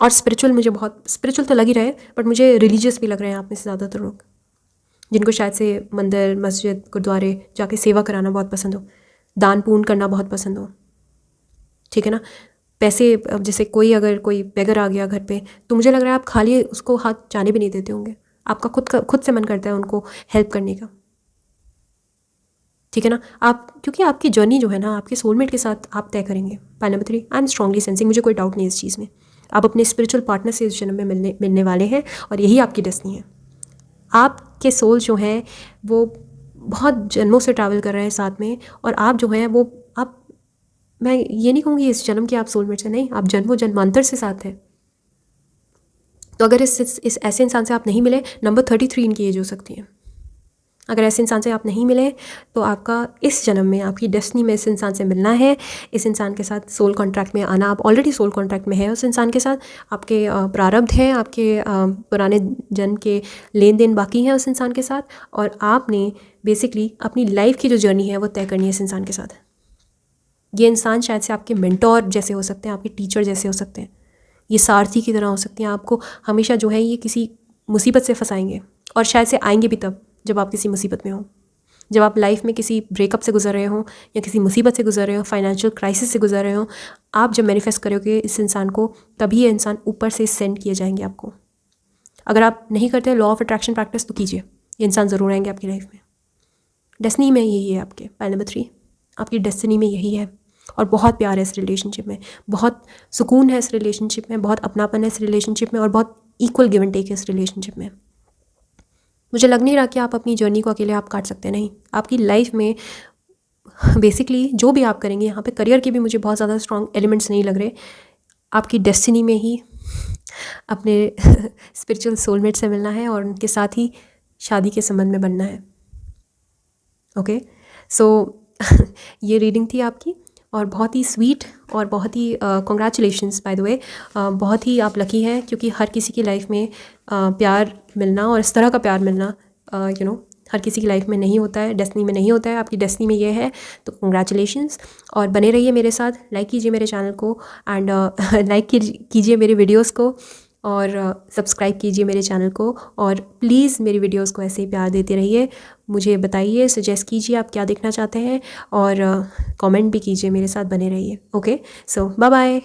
और स्पिरिचुअल, मुझे बहुत स्पिरिचुअल तो लग ही रहे हैं, बट मुझे रिलीजियस भी लग रहे हैं आप में से ज़्यादातर लोग, जिनको शायद से मंदिर, मस्जिद, गुरुद्वारे जाके सेवा कराना बहुत पसंद हो, दान पुण्य करना बहुत पसंद हो, ठीक है ना। पैसे, जैसे अगर कोई बेगर आ गया घर पे, तो मुझे लग रहा है आप खाली उसको हाथ जाने भी नहीं देते होंगे, आपका खुद से मन करता है उनको हेल्प करने का, ठीक है ना। आप, क्योंकि आपकी जर्नी जो है ना आपके सोलमेट के साथ आप तय करेंगे। Point number 3, I am strongly sensing, मुझे कोई डाउट नहीं है इस चीज़ में, आप अपने स्पिरिचुअल पार्टनर से इस जन्म में मिलने वाले हैं, और यही आपकी डेस्टिनी है। आपके सोल जो हैं वो बहुत जन्मों से ट्रैवल कर रहे हैं साथ में, और आप जो हैं वो आप, मैं ये नहीं कहूँगी इस जन्म के आप सोलमेट से, नहीं, आप जन्मों जन्मांतर से साथ हैं। तो अगर इस ऐसे इंसान से आप नहीं मिले, नंबर 33 इनकी एज हो सकती है। अगर ऐसे इंसान से आप नहीं मिले तो आपका इस जन्म में, आपकी डेस्टिनी में इस इंसान से मिलना है, इस इंसान के साथ सोल कॉन्ट्रैक्ट में आना। आप ऑलरेडी सोल कॉन्ट्रैक्ट में है उस इंसान के साथ, आपके प्रारब्ध हैं, आपके पुराने जन्म के लेन देन बाकी हैं उस इंसान के साथ, और आपने बेसिकली अपनी लाइफ की जो जर्नी है वो तय करनी है इस इंसान के साथ। ये इंसान शायद से आपके मेंटोर जैसे हो सकते हैं, आपके टीचर जैसे हो सकते हैं, ये सारथी की तरह हो सकते हैं। आपको हमेशा जो है ये किसी मुसीबत से फंसाएंगे, और शायद से आएंगे भी तब जब आप किसी मुसीबत में हो, जब आप लाइफ में किसी ब्रेकअप से गुजर रहे हो या किसी मुसीबत से गुजर रहे हो, फाइनेंशियल क्राइसिस से गुजर रहे हो। आप जब मैनिफेस्ट करोगे इस इंसान को, तभी ये इंसान ऊपर से सेंड किए जाएंगे आपको। अगर आप नहीं करते लॉ ऑफ अट्रैक्शन प्रैक्टिस तो कीजिए, ये इंसान ज़रूर आएंगे आपकी लाइफ में। डेस्टिनी में यही है आपके, पाइल नंबर 3 आपकी डेस्टिनी में यही है। और बहुत प्यार है इस रिलेशनशिप में, बहुत सुकून है इस रिलेशनशिप में, बहुत अपनापन है इस रिलेशनशिप में, और बहुत इक्वल गिव एंड टेक है इस रिलेशनशिप में। मुझे लग नहीं रहा कि आप अपनी जर्नी को अकेले आप काट सकते, नहीं। आपकी लाइफ में बेसिकली जो भी आप करेंगे, यहाँ पे करियर के भी मुझे बहुत ज़्यादा स्ट्रॉन्ग एलिमेंट्स नहीं लग रहे। आपकी डेस्टिनी में ही अपने स्पिरिचुअल सोलमेट से मिलना है और उनके साथ ही शादी के संबंध में बनना है। ओके, सो ये रीडिंग थी आपकी, और बहुत ही स्वीट, और बहुत ही कॉन्ग्रेचुलेशंस बाय द वे। बहुत ही आप लकी हैं, क्योंकि हर किसी की लाइफ में प्यार मिलना और इस तरह का प्यार मिलना हर किसी की लाइफ में नहीं होता है, डेस्टिनी में नहीं होता है। आपकी डेस्टिनी में ये है, तो कॉन्ग्रेचुलेशंस। और बने रहिए मेरे साथ, लाइक कीजिए मेरे चैनल को, एंड लाइक कीजिए मेरे वीडियोज़ को, और सब्सक्राइब कीजिए मेरे चैनल को, और प्लीज़ मेरी वीडियोस को ऐसे ही प्यार देते रहिए। मुझे बताइए, सजेस्ट कीजिए आप क्या देखना चाहते हैं, और कमेंट भी कीजिए, मेरे साथ बने रहिए। ओके, सो बाय बाय।